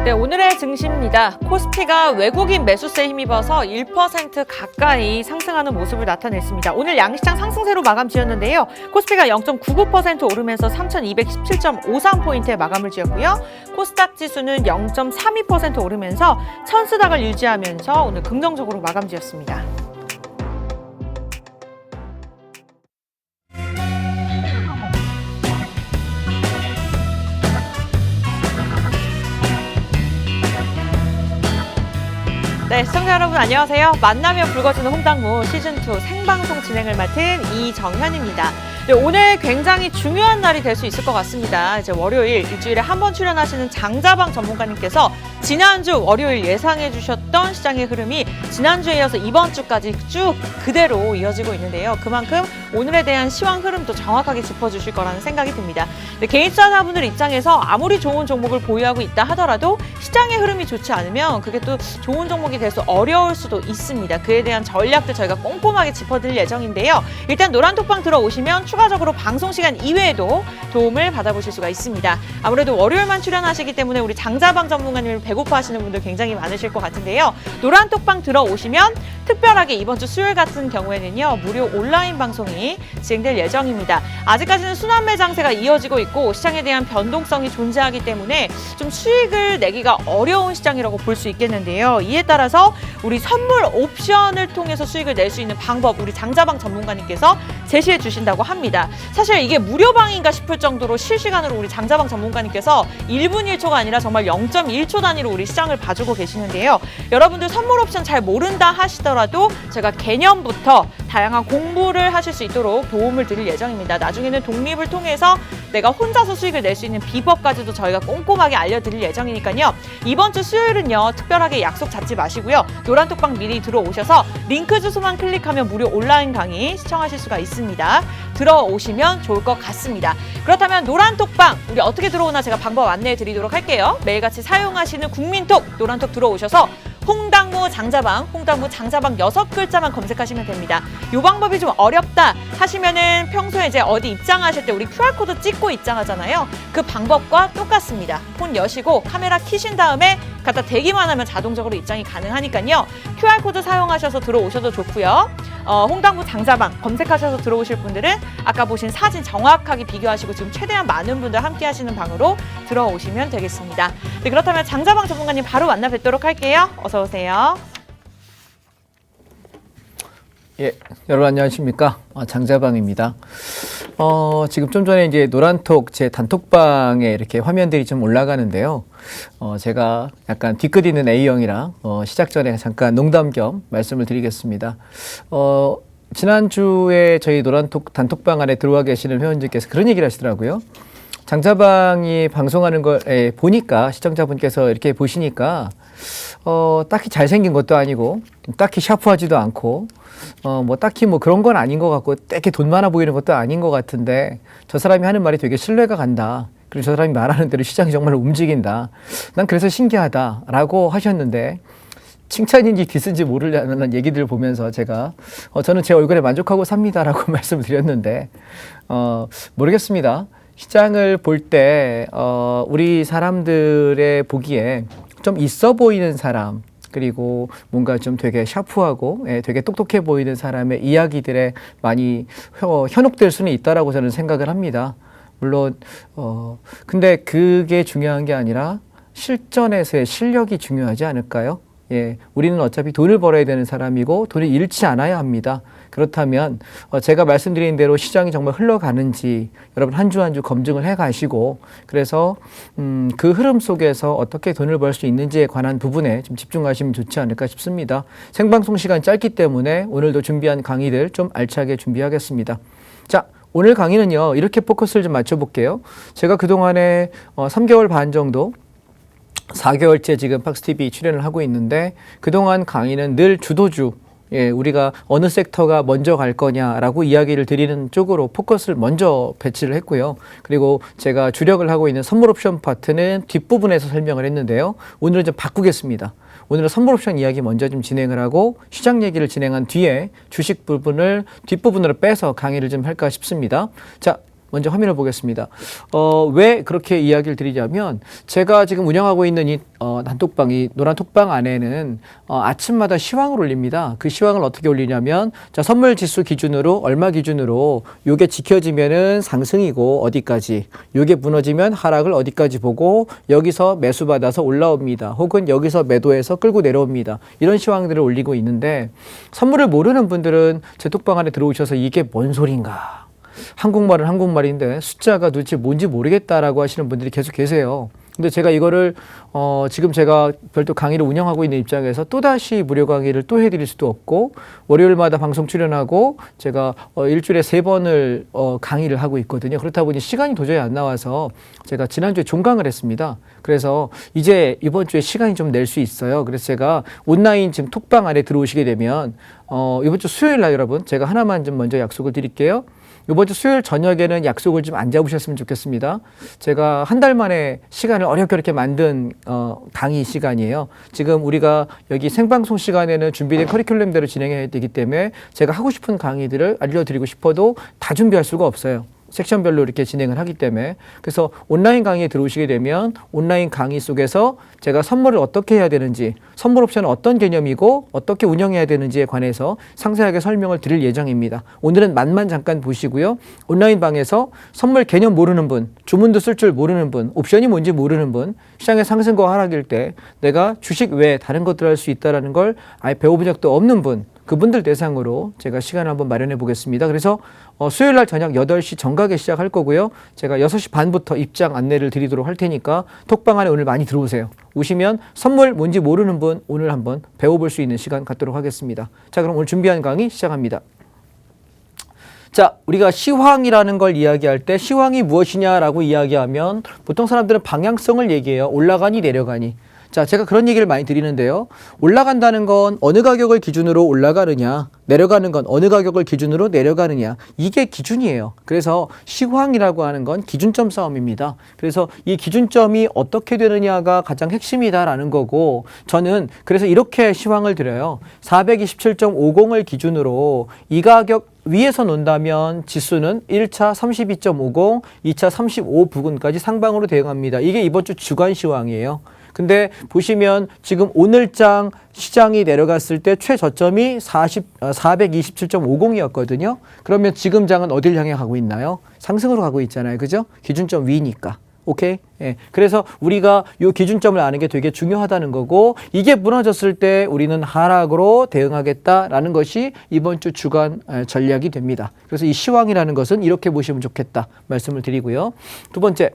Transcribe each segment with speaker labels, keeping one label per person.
Speaker 1: 네, 오늘의 증시입니다. 코스피가 외국인 매수세에 힘입어서 1% 가까이 상승하는 모습을 나타냈습니다. 오늘 양시장 상승세로 마감 지었는데요. 코스피가 0.99% 오르면서 3,217.53포인트에 마감을 지었고요. 코스닥 지수는 0.32% 오르면서 1000스닥을 유지하면서 오늘 긍정적으로 마감 지었습니다. 네, 시청자 여러분 안녕하세요. 만나면 붉어지는 홍당무 시즌2 생방송 진행을 맡은 이정현입니다. 네, 오늘 굉장히 중요한 날이 될 수 있을 것 같습니다. 이제 월요일 일주일에 한 번 출연하시는 장자방 전문가님께서 지난주 월요일 예상해 주셨던 시장의 흐름이 지난주에 이어서 이번 주까지 쭉 그대로 이어지고 있는데요. 그만큼 오늘에 대한 시황 흐름도 정확하게 짚어주실 거라는 생각이 듭니다. 네, 개인 투자자분들 입장에서 아무리 좋은 종목을 보유하고 있다 하더라도 시장의 흐름이 좋지 않으면 그게 또 좋은 종목이 돼서 어려울 수도 있습니다. 그에 대한 전략들 저희가 꼼꼼하게 짚어드릴 예정인데요. 일단 노란톡방 들어오시면 추가적으로 방송 시간 이외에도 도움을 받아보실 수가 있습니다. 아무래도 월요일만 출연하시기 때문에 우리 장자방 전문가님을 배고파하시는 분들 굉장히 많으실 것 같은데요. 노란톡방 들어오시면 특별하게 이번 주 수요일 같은 경우에는요. 무료 온라인 방송이 진행될 예정입니다. 아직까지는 순환매 장세가 이어지고 있고 시장에 대한 변동성이 존재하기 때문에 좀 수익을 내기가 어려운 시장이라고 볼 수 있겠는데요. 이에 따라서 우리 선물 옵션을 통해서 수익을 낼 수 있는 방법 우리 장자방 전문가님께서 제시해 주신다고 합니다. 사실 이게 무료방인가 싶을 정도로 실시간으로 우리 장자방 전문가님께서 1분 1초가 아니라 정말 0.1초 단위로 우리 시장을 봐주고 계시는데요. 여러분들 선물 옵션 잘 모른다 하시더라도 제가 개념부터 다양한 공부를 하실 수 있도록 도움을 드릴 예정입니다. 나중에는 독립을 통해서 내가 혼자서 수익을 낼 수 있는 비법까지도 저희가 꼼꼼하게 알려드릴 예정이니까요. 이번 주 수요일은요. 특별하게 약속 잡지 마시고요. 노란톡방 미리 들어오셔서 링크 주소만 클릭하면 무료 온라인 강의 시청하실 수가 있습니다. 들어오시면 좋을 것 같습니다. 그렇다면 노란톡방 우리 어떻게 들어오나 제가 방법 안내해 드리도록 할게요. 매일같이 사용하시는 국민톡 노란톡 들어오셔서 홍당무 장자방 6글자만 검색하시면 됩니다. 이 방법이 좀 어렵다 하시면은 평소에 이제 어디 입장하실 때 우리 QR코드 찍고 입장하잖아요. 그 방법과 똑같습니다. 폰 여시고 카메라 켜신 다음에 갖다 대기만 하면 자동적으로 입장이 가능하니까요. QR코드 사용하셔서 들어오셔도 좋고요. 홍당무 장자방 검색하셔서 들어오실 분들은 아까 보신 사진 정확하게 비교하시고 지금 최대한 많은 분들 함께 하시는 방으로 들어오시면 되겠습니다. 네, 그렇다면 장자방 전문가님 바로 만나 뵙도록 할게요. 어서 오세요.
Speaker 2: 예, 여러분 안녕하십니까? 장자방입니다. 지금 좀 전에 이제 노란톡 제 단톡방에 이렇게 화면들이 좀 올라가는데요. 제가 약간 뒤끝 있는 A형이랑 시작 전에 잠깐 농담 겸 말씀을 드리겠습니다. 지난주에 저희 노란톡 단톡방 안에 들어와 계시는 회원님께서 그런 얘기를 하시더라고요. 장자방이 방송하는 걸 보니까 시청자분께서 이렇게 보시니까 딱히 잘생긴 것도 아니고 딱히 샤프하지도 않고 뭐 딱히 뭐 그런 건 아닌 것 같고 딱히 돈 많아 보이는 것도 아닌 것 같은데 저 사람이 하는 말이 되게 신뢰가 간다. 그리고 저 사람이 말하는 대로 시장이 정말 움직인다. 난 그래서 신기하다라고 하셨는데 칭찬인지 디스인지 모르려는 얘기들을 보면서 제가 저는 제 얼굴에 만족하고 삽니다라고 말씀을 드렸는데 모르겠습니다. 시장을 볼 때 우리 사람들의 보기에 좀 있어 보이는 사람 그리고 뭔가 좀 되게 샤프하고 되게 똑똑해 보이는 사람의 이야기들에 많이 현혹될 수는 있다라고 저는 생각을 합니다. 물론 근데 그게 중요한 게 아니라 실전에서의 실력이 중요하지 않을까요? 예, 우리는 어차피 돈을 벌어야 되는 사람이고 돈을 잃지 않아야 합니다. 그렇다면 제가 말씀드린 대로 시장이 정말 흘러가는지 여러분 한 주 한 주 검증을 해 가시고 그래서 그 흐름 속에서 어떻게 돈을 벌 수 있는지에 관한 부분에 좀 집중하시면 좋지 않을까 싶습니다. 생방송 시간 짧기 때문에 오늘도 준비한 강의들 좀 알차게 준비하겠습니다. 자, 오늘 강의는요. 이렇게 포커스를 좀 맞춰볼게요. 제가 그동안에 3개월 반 정도 4개월째 지금 팍스TV 출연을 하고 있는데 그동안 강의는 늘 주도주 우리가 어느 섹터가 먼저 갈 거냐라고 이야기를 드리는 쪽으로 포커스를 먼저 배치를 했고요. 그리고 제가 주력을 하고 있는 선물 옵션 파트는 뒷부분에서 설명을 했는데요. 오늘은 좀 바꾸겠습니다. 오늘은 선물 옵션 이야기 먼저 좀 진행을 하고 시장 얘기를 진행한 뒤에 주식 부분을 뒷부분으로 빼서 강의를 좀 할까 싶습니다. 자, 먼저 화면을 보겠습니다. 왜 그렇게 이야기를 드리냐면 제가 지금 운영하고 있는 이 단톡방이 노란 톡방 안에는 아침마다 시황을 올립니다. 그 시황을 어떻게 올리냐면 자, 선물 지수 기준으로 얼마 기준으로 요게 지켜지면은 상승이고 어디까지, 요게 무너지면 하락을 어디까지 보고 여기서 매수 받아서 올라옵니다. 혹은 여기서 매도해서 끌고 내려옵니다. 이런 시황들을 올리고 있는데 선물을 모르는 분들은 제 톡방 안에 들어오셔서 이게 뭔 소린가? 한국말은 한국말인데 숫자가 도대체 뭔지 모르겠다라고 하시는 분들이 계속 계세요. 근데 제가 이거를 지금 제가 별도 강의를 운영하고 있는 입장에서 또다시 무료 강의를 또 해드릴 수도 없고 월요일마다 방송 출연하고 제가 일주일에 3번을 강의를 하고 있거든요. 그렇다 보니 시간이 도저히 안 나와서 제가 지난주에 종강을 했습니다. 그래서 이제 이번 주에 시간이 좀 낼 수 있어요. 그래서 제가 온라인 지금 톡방 안에 들어오시게 되면 이번 주 수요일 날 여러분 제가 하나만 좀 먼저 약속을 드릴게요. 이번 주 수요일 저녁에는 약속을 좀 안 잡으셨으면 좋겠습니다. 제가 한 달 만에 시간을 어렵게 만든 강의 시간이에요. 지금 우리가 여기 생방송 시간에는 준비된 커리큘럼대로 진행해야 되기 때문에 제가 하고 싶은 강의들을 알려드리고 싶어도 다 준비할 수가 없어요. 섹션별로 이렇게 진행을 하기 때문에. 그래서 온라인 강의에 들어오시게 되면 온라인 강의 속에서 제가 선물을 어떻게 해야 되는지, 선물 옵션은 어떤 개념이고 어떻게 운영해야 되는지에 관해서 상세하게 설명을 드릴 예정입니다. 오늘은 맛만 잠깐 보시고요. 온라인 방에서 선물 개념 모르는 분, 주문도 쓸 줄 모르는 분, 옵션이 뭔지 모르는 분, 시장의 상승과 하락일 때 내가 주식 외에 다른 것들을 할 수 있다는 걸 아예 배워본 적도 없는 분, 그분들 대상으로 제가 시간을 한번 마련해 보겠습니다. 그래서 수요일 날 저녁 8시 정각에 시작할 거고요. 제가 6시 반부터 입장 안내를 드리도록 할 테니까 톡방 안에 오늘 많이 들어오세요. 오시면 선물 뭔지 모르는 분 오늘 한번 배워볼 수 있는 시간 갖도록 하겠습니다. 자, 그럼 오늘 준비한 강의 시작합니다. 자, 우리가 시황이라는 걸 이야기할 때 시황이 무엇이냐라고 이야기하면 보통 사람들은 방향성을 얘기해요. 올라가니 내려가니. 자, 제가 그런 얘기를 많이 드리는데요. 올라간다는 건 어느 가격을 기준으로 올라가느냐, 내려가는 건 어느 가격을 기준으로 내려가느냐, 이게 기준이에요. 그래서 시황이라고 하는 건 기준점 싸움입니다. 그래서 이 기준점이 어떻게 되느냐가 가장 핵심이다라는 거고, 저는 그래서 이렇게 시황을 드려요. 427.50을 기준으로 이 가격 위에서 논다면 지수는 1차 32.50, 2차 35 부근까지 상방으로 대응합니다. 이게 이번 주 주간 시황이에요. 근데 보시면 지금 오늘장 시장이 내려갔을 때 최저점이 427.50이었거든요. 그러면 지금 장은 어딜 향해 가고 있나요? 상승으로 가고 있잖아요. 그죠? 기준점 위니까. 오케이? 예. 그래서 우리가 이 기준점을 아는 게 되게 중요하다는 거고, 이게 무너졌을 때 우리는 하락으로 대응하겠다라는 것이 이번 주 주간 전략이 됩니다. 그래서 이 시황이라는 것은 이렇게 보시면 좋겠다 말씀을 드리고요. 두 번째,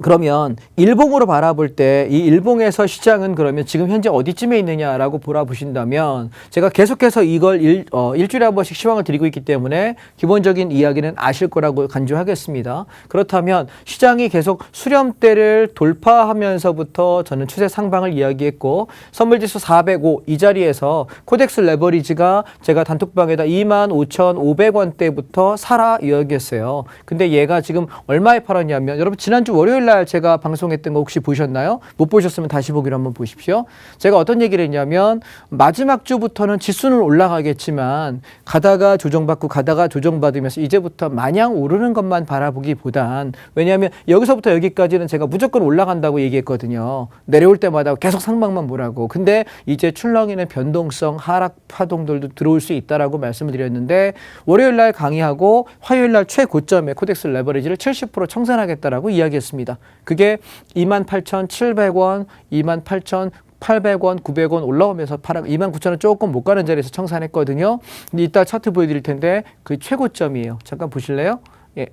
Speaker 2: 그러면 일봉으로 바라볼 때 이 일봉에서 시장은 그러면 지금 현재 어디쯤에 있느냐라고 바라보신다면 제가 계속해서 이걸 일주일에 한 번씩 시황을 드리고 있기 때문에 기본적인 이야기는 아실 거라고 간주하겠습니다. 그렇다면 시장이 계속 수렴대를 돌파하면서부터 저는 추세 상방을 이야기했고 선물지수 405 이 자리에서 코덱스 레버리지가 제가 단톡방에다 25,500원대부터 사라 이야기했어요. 근데 얘가 지금 얼마에 팔았냐면 여러분 지난주 월요일 날 제가 방송했던 거 혹시 보셨나요? 못 보셨으면 다시 보기로 한번 보십시오. 제가 어떤 얘기를 했냐면 마지막 주부터는 지수는 올라가겠지만 가다가 조정받고 가다가 조정받으면서 이제부터 마냥 오르는 것만 바라보기보단, 왜냐하면 여기서부터 여기까지는 제가 무조건 올라간다고 얘기했거든요. 내려올 때마다 계속 상방만 보라고. 근데 이제 출렁이는 변동성 하락 파동들도 들어올 수 있다라고 말씀을 드렸는데 월요일 날 강의하고 화요일 날 최고점에 코덱스 레버리지를 70% 청산하겠다라고 이야기했습니다. 그게 28,700원, 28,800원, 900원 올라오면서 29,000원 조금 못 가는 자리에서 청산했거든요. 근데 이따 차트 보여드릴 텐데 그 최고점이에요. 잠깐 보실래요? 예.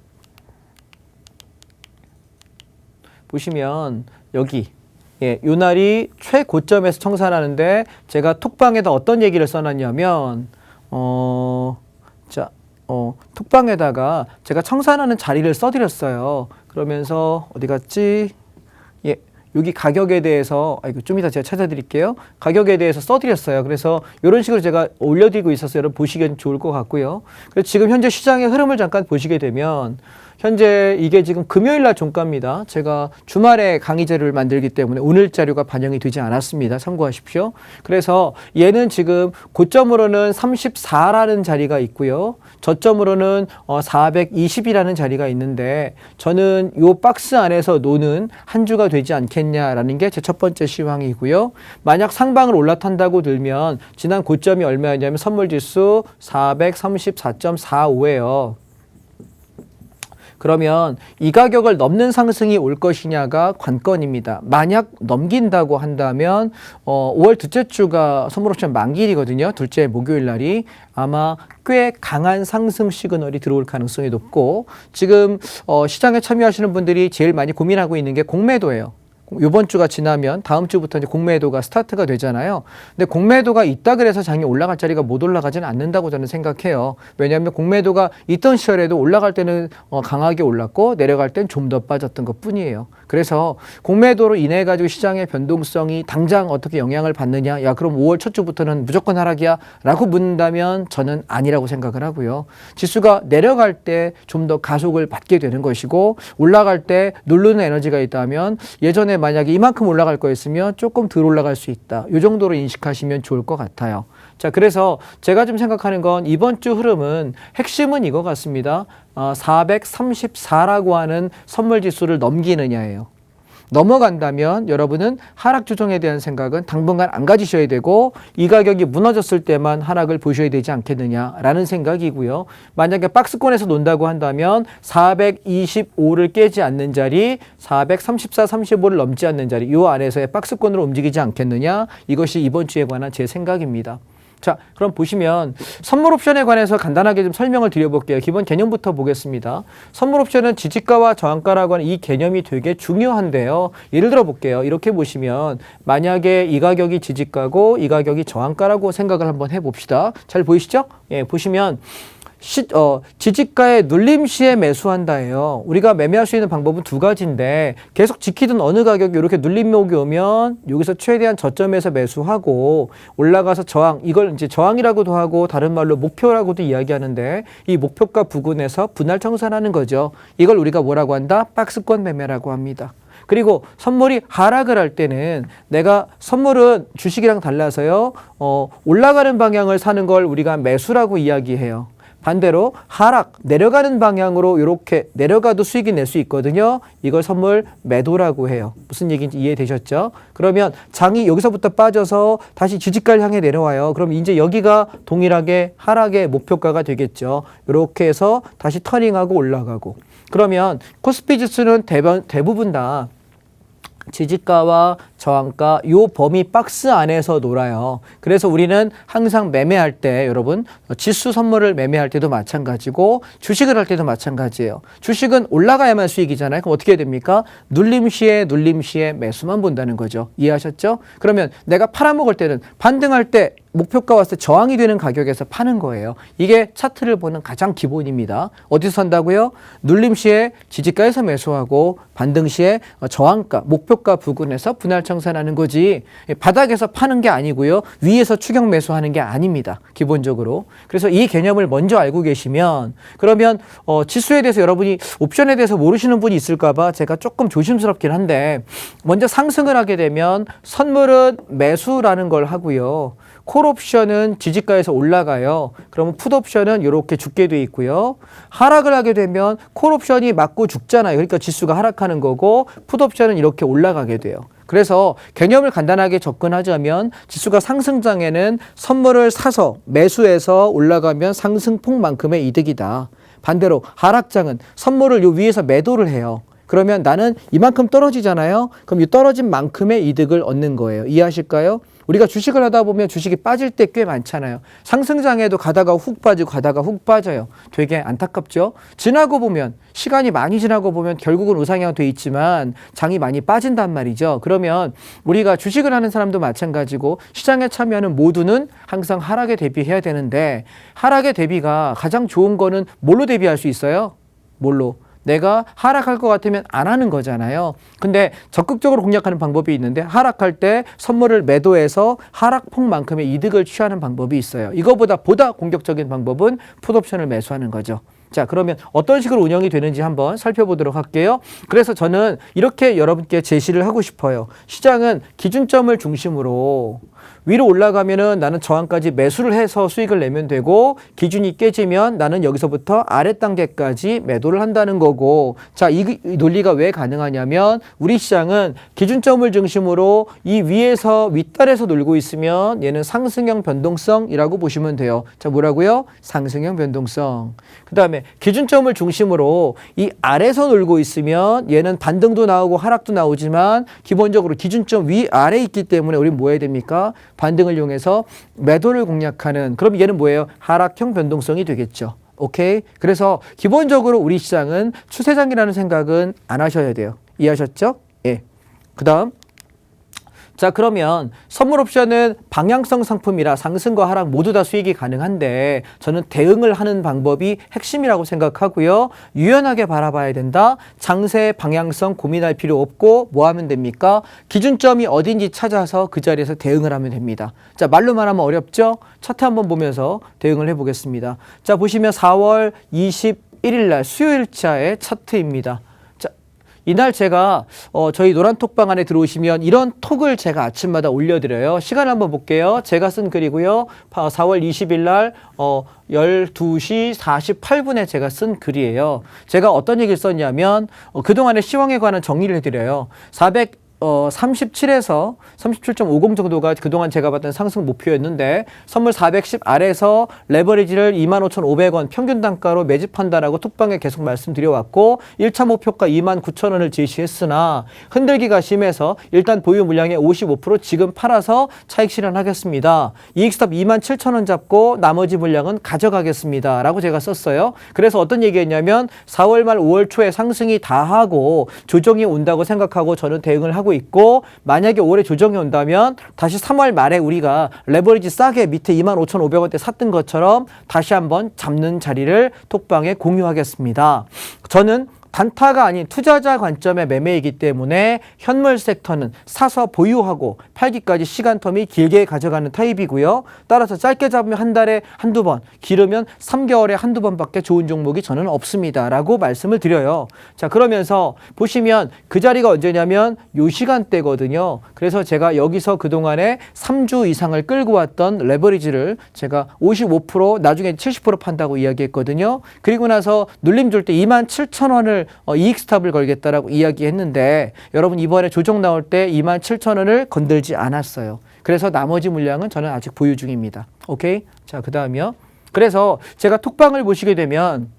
Speaker 2: 보시면 여기 요 날이 최고점에서 청산하는데 제가 톡방에다 어떤 얘기를 써놨냐면 톡방에다가 제가 청산하는 자리를 써드렸어요. 그러면서 어디 갔지? 예, 여기 가격에 대해서 좀 이따 제가 찾아드릴게요. 가격에 대해서 써드렸어요. 그래서 이런 식으로 제가 올려드리고 있어서 여러분 보시기엔 좋을 것 같고요. 그래서 지금 현재 시장의 흐름을 잠깐 보시게 되면 현재 이게 지금 금요일 날 종가입니다. 제가 주말에 강의 자료를 만들기 때문에 오늘 자료가 반영이 되지 않았습니다. 참고하십시오. 그래서 얘는 지금 고점으로는 34라는 자리가 있고요. 저점으로는 420이라는 자리가 있는데 저는 이 박스 안에서 노는 한 주가 되지 않겠냐라는 게 제 첫 번째 시황이고요. 만약 상방을 올라탄다고 들면 지난 고점이 얼마였냐면 선물지수 434.45예요. 그러면 이 가격을 넘는 상승이 올 것이냐가 관건입니다. 만약 넘긴다고 한다면 5월 둘째 주가 선물옵션 만기일이거든요. 둘째 목요일 날이 아마 꽤 강한 상승 시그널이 들어올 가능성이 높고 지금 시장에 참여하시는 분들이 제일 많이 고민하고 있는 게 공매도예요. 이번 주가 지나면 다음 주부터 이제 공매도가 스타트가 되잖아요. 근데 공매도가 있다 그래서 장이 올라갈 자리가 못 올라가지는 않는다고 저는 생각해요. 왜냐하면 공매도가 있던 시절에도 올라갈 때는 강하게 올랐고 내려갈 땐 좀 더 빠졌던 것 뿐이에요. 그래서 공매도로 인해 가지고 시장의 변동성이 당장 어떻게 영향을 받느냐? 야, 그럼 5월 첫 주부터는 무조건 하락이야? 라고 묻는다면 저는 아니라고 생각을 하고요. 지수가 내려갈 때 좀 더 가속을 받게 되는 것이고 올라갈 때 누르는 에너지가 있다면 예전에 만약에 이만큼 올라갈 거였으면 조금 덜 올라갈 수 있다. 이 정도로 인식하시면 좋을 것 같아요. 자, 그래서 제가 좀 생각하는 건 이번 주 흐름은 핵심은 이거 같습니다. 434라고 하는 선물 지수를 넘기느냐예요. 넘어간다면 여러분은 하락 조정에 대한 생각은 당분간 안 가지셔야 되고 이 가격이 무너졌을 때만 하락을 보셔야 되지 않겠느냐라는 생각이고요. 만약에 박스권에서 논다고 한다면 425를 깨지 않는 자리, 434, 35를 넘지 않는 자리 이 안에서의 박스권으로 움직이지 않겠느냐. 이것이 이번 주에 관한 제 생각입니다. 자, 그럼 보시면 선물 옵션에 관해서 간단하게 좀 설명을 드려볼게요. 기본 개념부터 보겠습니다. 선물 옵션은 지지가와 저항가라고 하는 이 개념이 되게 중요한데요. 예를 들어 볼게요. 이렇게 보시면 만약에 이 가격이 지지가고 이 가격이 저항가라고 생각을 한번 해봅시다. 잘 보이시죠? 예, 보시면 지지가의 눌림 시에 매수한다예요. 우리가 매매할 수 있는 방법은 두 가지인데 계속 지키던 어느 가격이 이렇게 눌림목이 오면 여기서 최대한 저점에서 매수하고 올라가서 저항, 이걸 이제 저항이라고도 하고 다른 말로 목표라고도 이야기하는데 이 목표가 부근에서 분할 청산하는 거죠. 이걸 우리가 뭐라고 한다? 박스권 매매라고 합니다. 그리고 선물이 하락을 할 때는 내가 선물은 주식이랑 달라서요. 올라가는 방향을 사는 걸 우리가 매수라고 이야기해요. 반대로 하락, 내려가는 방향으로 이렇게 내려가도 수익이 낼 수 있거든요. 이걸 선물 매도라고 해요. 무슨 얘기인지 이해되셨죠? 그러면 장이 여기서부터 빠져서 다시 지지가를 향해 내려와요. 그럼 이제 여기가 동일하게 하락의 목표가가 되겠죠. 이렇게 해서 다시 터닝하고 올라가고. 그러면 코스피 지수는 대부분 다 지지가와 저항가 요 범위 박스 안에서 놀아요. 그래서 우리는 항상 매매할 때 여러분 지수 선물을 매매할 때도 마찬가지고 주식을 할 때도 마찬가지예요. 주식은 올라가야만 수익이잖아요. 그럼 어떻게 됩니까? 눌림 시에 매수만 본다는 거죠. 이해하셨죠? 그러면 내가 팔아먹을 때는 반등할 때 목표가 왔을 때 저항이 되는 가격에서 파는 거예요. 이게 차트를 보는 가장 기본입니다. 어디서 산다고요? 눌림 시에 지지가에서 매수하고 반등 시에 저항가, 목표가 부근에서 분할 청산하는 거지 바닥에서 파는 게 아니고요. 위에서 추격 매수하는 게 아닙니다. 기본적으로. 그래서 이 개념을 먼저 알고 계시면 그러면 지수에 대해서 여러분이 옵션에 대해서 모르시는 분이 있을까 봐 제가 조금 조심스럽긴 한데 먼저 상승을 하게 되면 선물은 매수라는 걸 하고요. 콜옵션은 지지가에서 올라가요. 그러면 풋옵션은 이렇게 죽게 돼 있고요. 하락을 하게 되면 콜옵션이 맞고 죽잖아요. 그러니까 지수가 하락하는 거고 풋옵션은 이렇게 올라가게 돼요. 그래서 개념을 간단하게 접근하자면 지수가 상승장에는 선물을 사서 매수해서 올라가면 상승폭만큼의 이득이다. 반대로 하락장은 선물을 요 위에서 매도를 해요. 그러면 나는 이만큼 떨어지잖아요. 그럼 이 떨어진 만큼의 이득을 얻는 거예요. 이해하실까요? 우리가 주식을 하다 보면 주식이 빠질 때 꽤 많잖아요. 상승장에도 가다가 훅 빠지고 가다가 훅 빠져요. 되게 안타깝죠? 지나고 보면 시간이 많이 지나고 보면 결국은 우상향 돼 있지만 장이 많이 빠진단 말이죠. 그러면 우리가 주식을 하는 사람도 마찬가지고 시장에 참여하는 모두는 항상 하락에 대비해야 되는데 하락의 대비가 가장 좋은 거는 뭘로 대비할 수 있어요? 뭘로? 내가 하락할 것 같으면 안 하는 거잖아요. 근데 적극적으로 공략하는 방법이 있는데 하락할 때 선물을 매도해서 하락폭만큼의 이득을 취하는 방법이 있어요. 이거보다 공격적인 방법은 풋옵션을 매수하는 거죠. 자, 그러면 어떤 식으로 운영이 되는지 한번 살펴보도록 할게요. 그래서 저는 이렇게 여러분께 제시를 하고 싶어요. 시장은 기준점을 중심으로 위로 올라가면은 나는 저항까지 매수를 해서 수익을 내면 되고, 기준이 깨지면 나는 여기서부터 아래 단계까지 매도를 한다는 거고, 자, 이 논리가 왜 가능하냐면 우리 시장은 기준점을 중심으로 이 위에서 윗달에서 놀고 있으면 얘는 상승형 변동성이라고 보시면 돼요. 자, 뭐라고요? 상승형 변동성. 그 다음에 기준점을 중심으로 이 아래에서 놀고 있으면 얘는 반등도 나오고 하락도 나오지만 기본적으로 기준점 위 아래에 있기 때문에 우리는 뭐 해야 됩니까? 반등을 이용해서 매도를 공략하는, 그럼 얘는 뭐예요? 하락형 변동성이 되겠죠. 오케이? 그래서 기본적으로 우리 시장은 추세장이라는 생각은 안 하셔야 돼요. 이해하셨죠? 예. 그 다음. 자, 그러면 선물 옵션은 방향성 상품이라 상승과 하락 모두 다 수익이 가능한데 저는 대응을 하는 방법이 핵심이라고 생각하고요. 유연하게 바라봐야 된다. 장세 방향성 고민할 필요 없고 뭐 하면 됩니까? 기준점이 어딘지 찾아서 그 자리에서 대응을 하면 됩니다. 자, 말로 말하면 어렵죠? 차트 한번 보면서 대응을 해보겠습니다. 자, 보시면 4월 21일 날 수요일자의 차트입니다. 이날 제가 저희 노란톡방 안에 들어오시면 이런 톡을 제가 아침마다 올려드려요. 시간 한번 볼게요. 제가 쓴 글이고요. 4월 20일 날 12시 48분에 제가 쓴 글이에요. 제가 어떤 얘기를 썼냐면 그동안의 시황에 관한 정리를 해드려요. 37에서 37.50 정도가 그동안 제가 봤던 상승 목표였는데 선물 410 아래에서 레버리지를 25,500원 평균 단가로 매집한다라고 톡방에 계속 말씀드려왔고 1차 목표가 29,000원을 제시했으나 흔들기가 심해서 일단 보유 물량의 55% 지금 팔아서 차익 실현하겠습니다. 이익스톱 27,000원 잡고 나머지 물량은 가져가겠습니다. 라고 제가 썼어요. 그래서 어떤 얘기했냐면 4월 말 5월 초에 상승이 다 하고 조정이 온다고 생각하고 저는 대응을 하고 있고, 만약에 올해 조정이 온다면 다시 3월 말에 우리가 레버리지 싸게 밑에 25,500원대 샀던 것처럼 다시 한번 잡는 자리를 톡방에 공유하겠습니다. 저는 단타가 아닌 투자자 관점의 매매이기 때문에 현물 섹터는 사서 보유하고 팔기까지 시간 텀이 길게 가져가는 타입이고요. 따라서 짧게 잡으면 한 달에 한두 번, 길으면 3개월에 한두 번밖에 좋은 종목이 저는 없습니다. 라고 말씀을 드려요. 자, 그러면서 보시면 그 자리가 언제냐면 요 시간대거든요. 그래서 제가 여기서 그동안에 3주 이상을 끌고 왔던 레버리지를 제가 55% 나중에 70% 판다고 이야기했거든요. 그리고 나서 눌림 줄 때 27,000원을 이익 스탑을 걸겠다라고 이야기했는데 여러분 이번에 조정 나올 때 27,000원을 건들지 않았어요. 그래서 나머지 물량은 저는 아직 보유 중입니다. 오케이? 자, 그 다음이요. 그래서 제가 톡방을 보시게 되면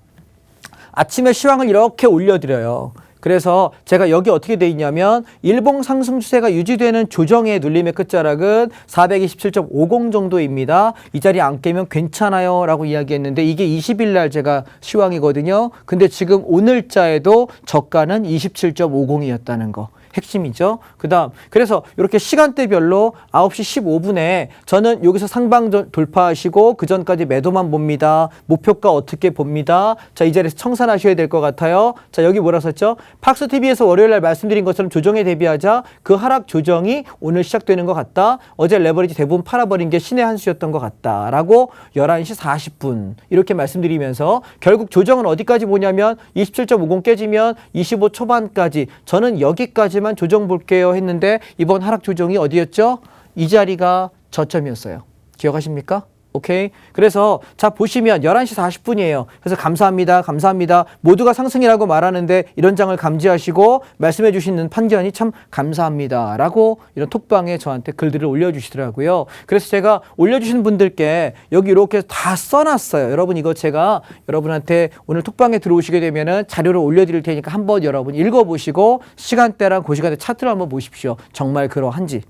Speaker 2: 아침에 시황을 이렇게 올려드려요. 그래서 제가 여기 어떻게 돼 있냐면 일봉 상승 추세가 유지되는 조정의 눌림의 끝자락은 427.50 정도입니다. 이 자리 안 깨면 괜찮아요 라고 이야기했는데 이게 20일 날 제가 시황이거든요. 근데 지금 오늘자에도 저가는 27.50이었다는 거. 핵심이죠. 그 다음, 그래서 이렇게 시간대별로 9시 15분에 저는 여기서 상방 돌파하시고 그 전까지 매도만 봅니다. 목표가 어떻게 봅니다. 자, 이 자리에서 청산하셔야 될 것 같아요. 자, 여기 뭐라 썼죠? 팍스TV에서 월요일날 말씀드린 것처럼 조정에 대비하자. 그 하락 조정이 오늘 시작되는 것 같다. 어제 레버리지 대부분 팔아버린 게 신의 한 수였던 것 같다. 라고 11시 40분 이렇게 말씀드리면서 결국 조정은 어디까지 보냐면 27.50 깨지면 25 초반까지 저는 여기까지 만 조정 볼게요 했는데 이번 하락 조정이 어디였죠? 이 자리가 저점이었어요. 기억하십니까? 오케이. 그래서 자 보시면 11시 40분이에요. 그래서 감사합니다. 감사합니다. 모두가 상승이라고 말하는데 이런 장을 감지하시고 말씀해 주시는 판견이 참 감사합니다. 라고 이런 톡방에 저한테 글들을 올려주시더라고요. 그래서 제가 올려주신 분들께 여기 이렇게 다 써놨어요. 여러분 이거 제가 여러분한테 오늘 톡방에 들어오시게 되면은 자료를 올려드릴 테니까 한번 여러분 읽어보시고 시간대랑 그 시간대 차트를 한번 보십시오. 정말 그러한지.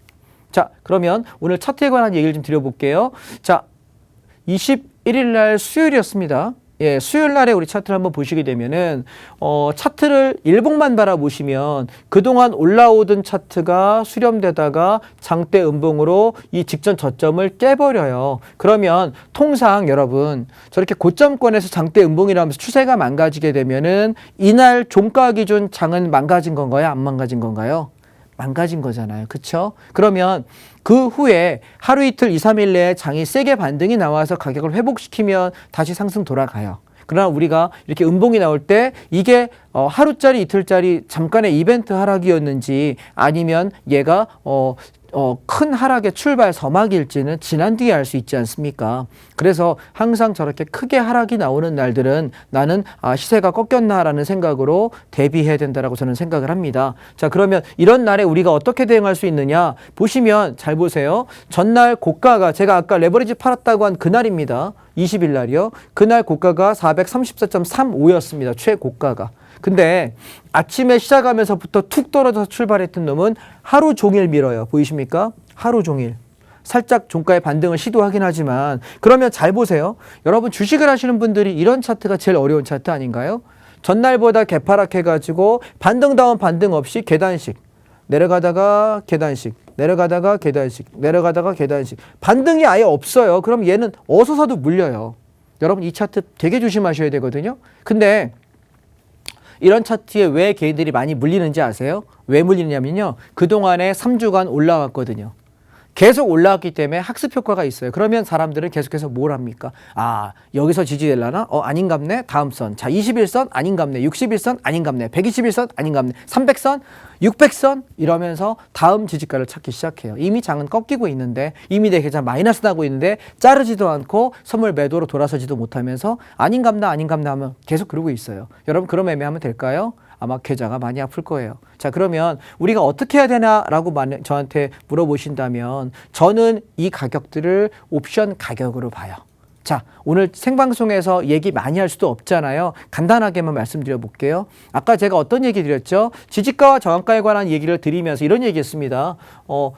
Speaker 2: 자, 그러면 오늘 차트에 관한 얘기를 좀 드려볼게요. 자, 21일 날 수요일이었습니다. 예, 수요일 날에 우리 차트를 한번 보시게 되면은, 차트를 일봉만 바라보시면 그동안 올라오던 차트가 수렴되다가 장대 음봉으로 이 직전 저점을 깨버려요. 그러면 통상 여러분, 저렇게 고점권에서 장대 음봉이라면서 추세가 망가지게 되면은 이날 종가 기준 장은 망가진 건가요? 안 망가진 건가요? 망가진 거잖아요. 그쵸? 그러면 그 후에 하루 이틀 2, 3일 내에 장이 세게 반등이 나와서 가격을 회복시키면 다시 상승 돌아가요. 그러나 우리가 이렇게 음봉이 나올 때 이게 하루짜리 이틀짜리 잠깐의 이벤트 하락이었는지 아니면 얘가 큰 하락의 출발 서막일지는 지난 뒤에 알 수 있지 않습니까? 그래서 항상 저렇게 크게 하락이 나오는 날들은 나는 시세가 꺾였나라는 생각으로 대비해야 된다라고 저는 생각을 합니다. 자, 그러면 이런 날에 우리가 어떻게 대응할 수 있느냐? 보시면 잘 보세요. 전날 고가가 제가 아까 레버리지 팔았다고 한 그날입니다. 20일 날이요. 그날 고가가 434.35였습니다. 최고가가. 근데 아침에 시작하면서부터 툭 떨어져서 출발했던 놈은 하루 종일 밀어요. 보이십니까? 하루 종일. 살짝 종가의 반등을 시도하긴 하지만 그러면 잘 보세요. 여러분 주식을 하시는 분들이 이런 차트가 제일 어려운 차트 아닌가요? 전날보다 개파락해가지고 반등다운 반등 없이 계단식. 내려가다가 계단식. 내려가다가 계단식. 내려가다가 계단식. 반등이 아예 없어요. 그럼 얘는 어서 사도 물려요. 여러분 이 차트 되게 조심하셔야 되거든요. 근데 이런 차트에 왜 개인들이 많이 물리는지 아세요? 왜 물리냐면요. 그동안에 3주간 올라왔거든요. 계속 올라왔기 때문에 학습 효과가 있어요. 그러면 사람들은 계속해서 뭘 합니까? 여기서 지지될라나? 아닌갑네? 다음 선. 자, 21선? 아닌갑네. 61선? 아닌갑네. 121선? 아닌갑네. 300선? 600선? 이러면서 다음 지지가를 찾기 시작해요. 이미 장은 꺾이고 있는데 이미 내 계좌 마이너스 나고 있는데 자르지도 않고 선물 매도로 돌아서지도 못하면서 아닌갑나 하면 계속 그러고 있어요. 여러분 그럼 애매하면 될까요? 아마 계좌가 많이 아플 거예요. 자, 그러면 우리가 어떻게 해야 되나라고 저한테 물어보신다면 저는 이 가격들을 옵션 가격으로 봐요. 자, 오늘 생방송에서 얘기 많이 할 수도 없잖아요. 간단하게만 말씀드려 볼게요. 아까 제가 어떤 얘기 드렸죠? 지지가와 저항가에 관한 얘기를 드리면서 이런 얘기했습니다.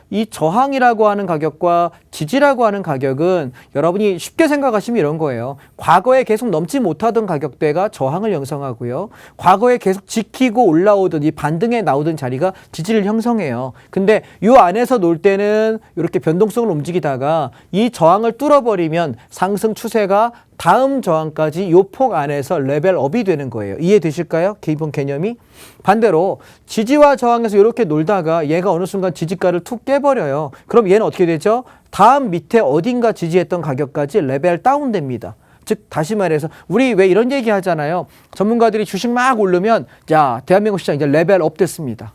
Speaker 2: 이 저항이라고 하는 가격과 지지라고 하는 가격은 여러분이 쉽게 생각하시면 이런 거예요. 과거에 계속 넘지 못하던 가격대가 저항을 형성하고요. 과거에 계속 지키고 올라오던 이 반등에 나오던 자리가 지지를 형성해요. 근데 이 안에서 놀 때는 이렇게 변동성을 움직이다가 이 저항을 뚫어버리면 상승 추세가 다음 저항까지 요 폭 안에서 레벨업이 되는 거예요. 이해되실까요? 기본 개념이. 반대로 지지와 저항에서 이렇게 놀다가 얘가 어느 순간 지지가를 툭 깨버려요. 그럼 얘는 어떻게 되죠? 다음 밑에 어딘가 지지했던 가격까지 레벨 다운됩니다. 즉 다시 말해서 우리 왜 이런 얘기 하잖아요. 전문가들이 주식 막 오르면 자, 대한민국 시장 이제 레벨업 됐습니다.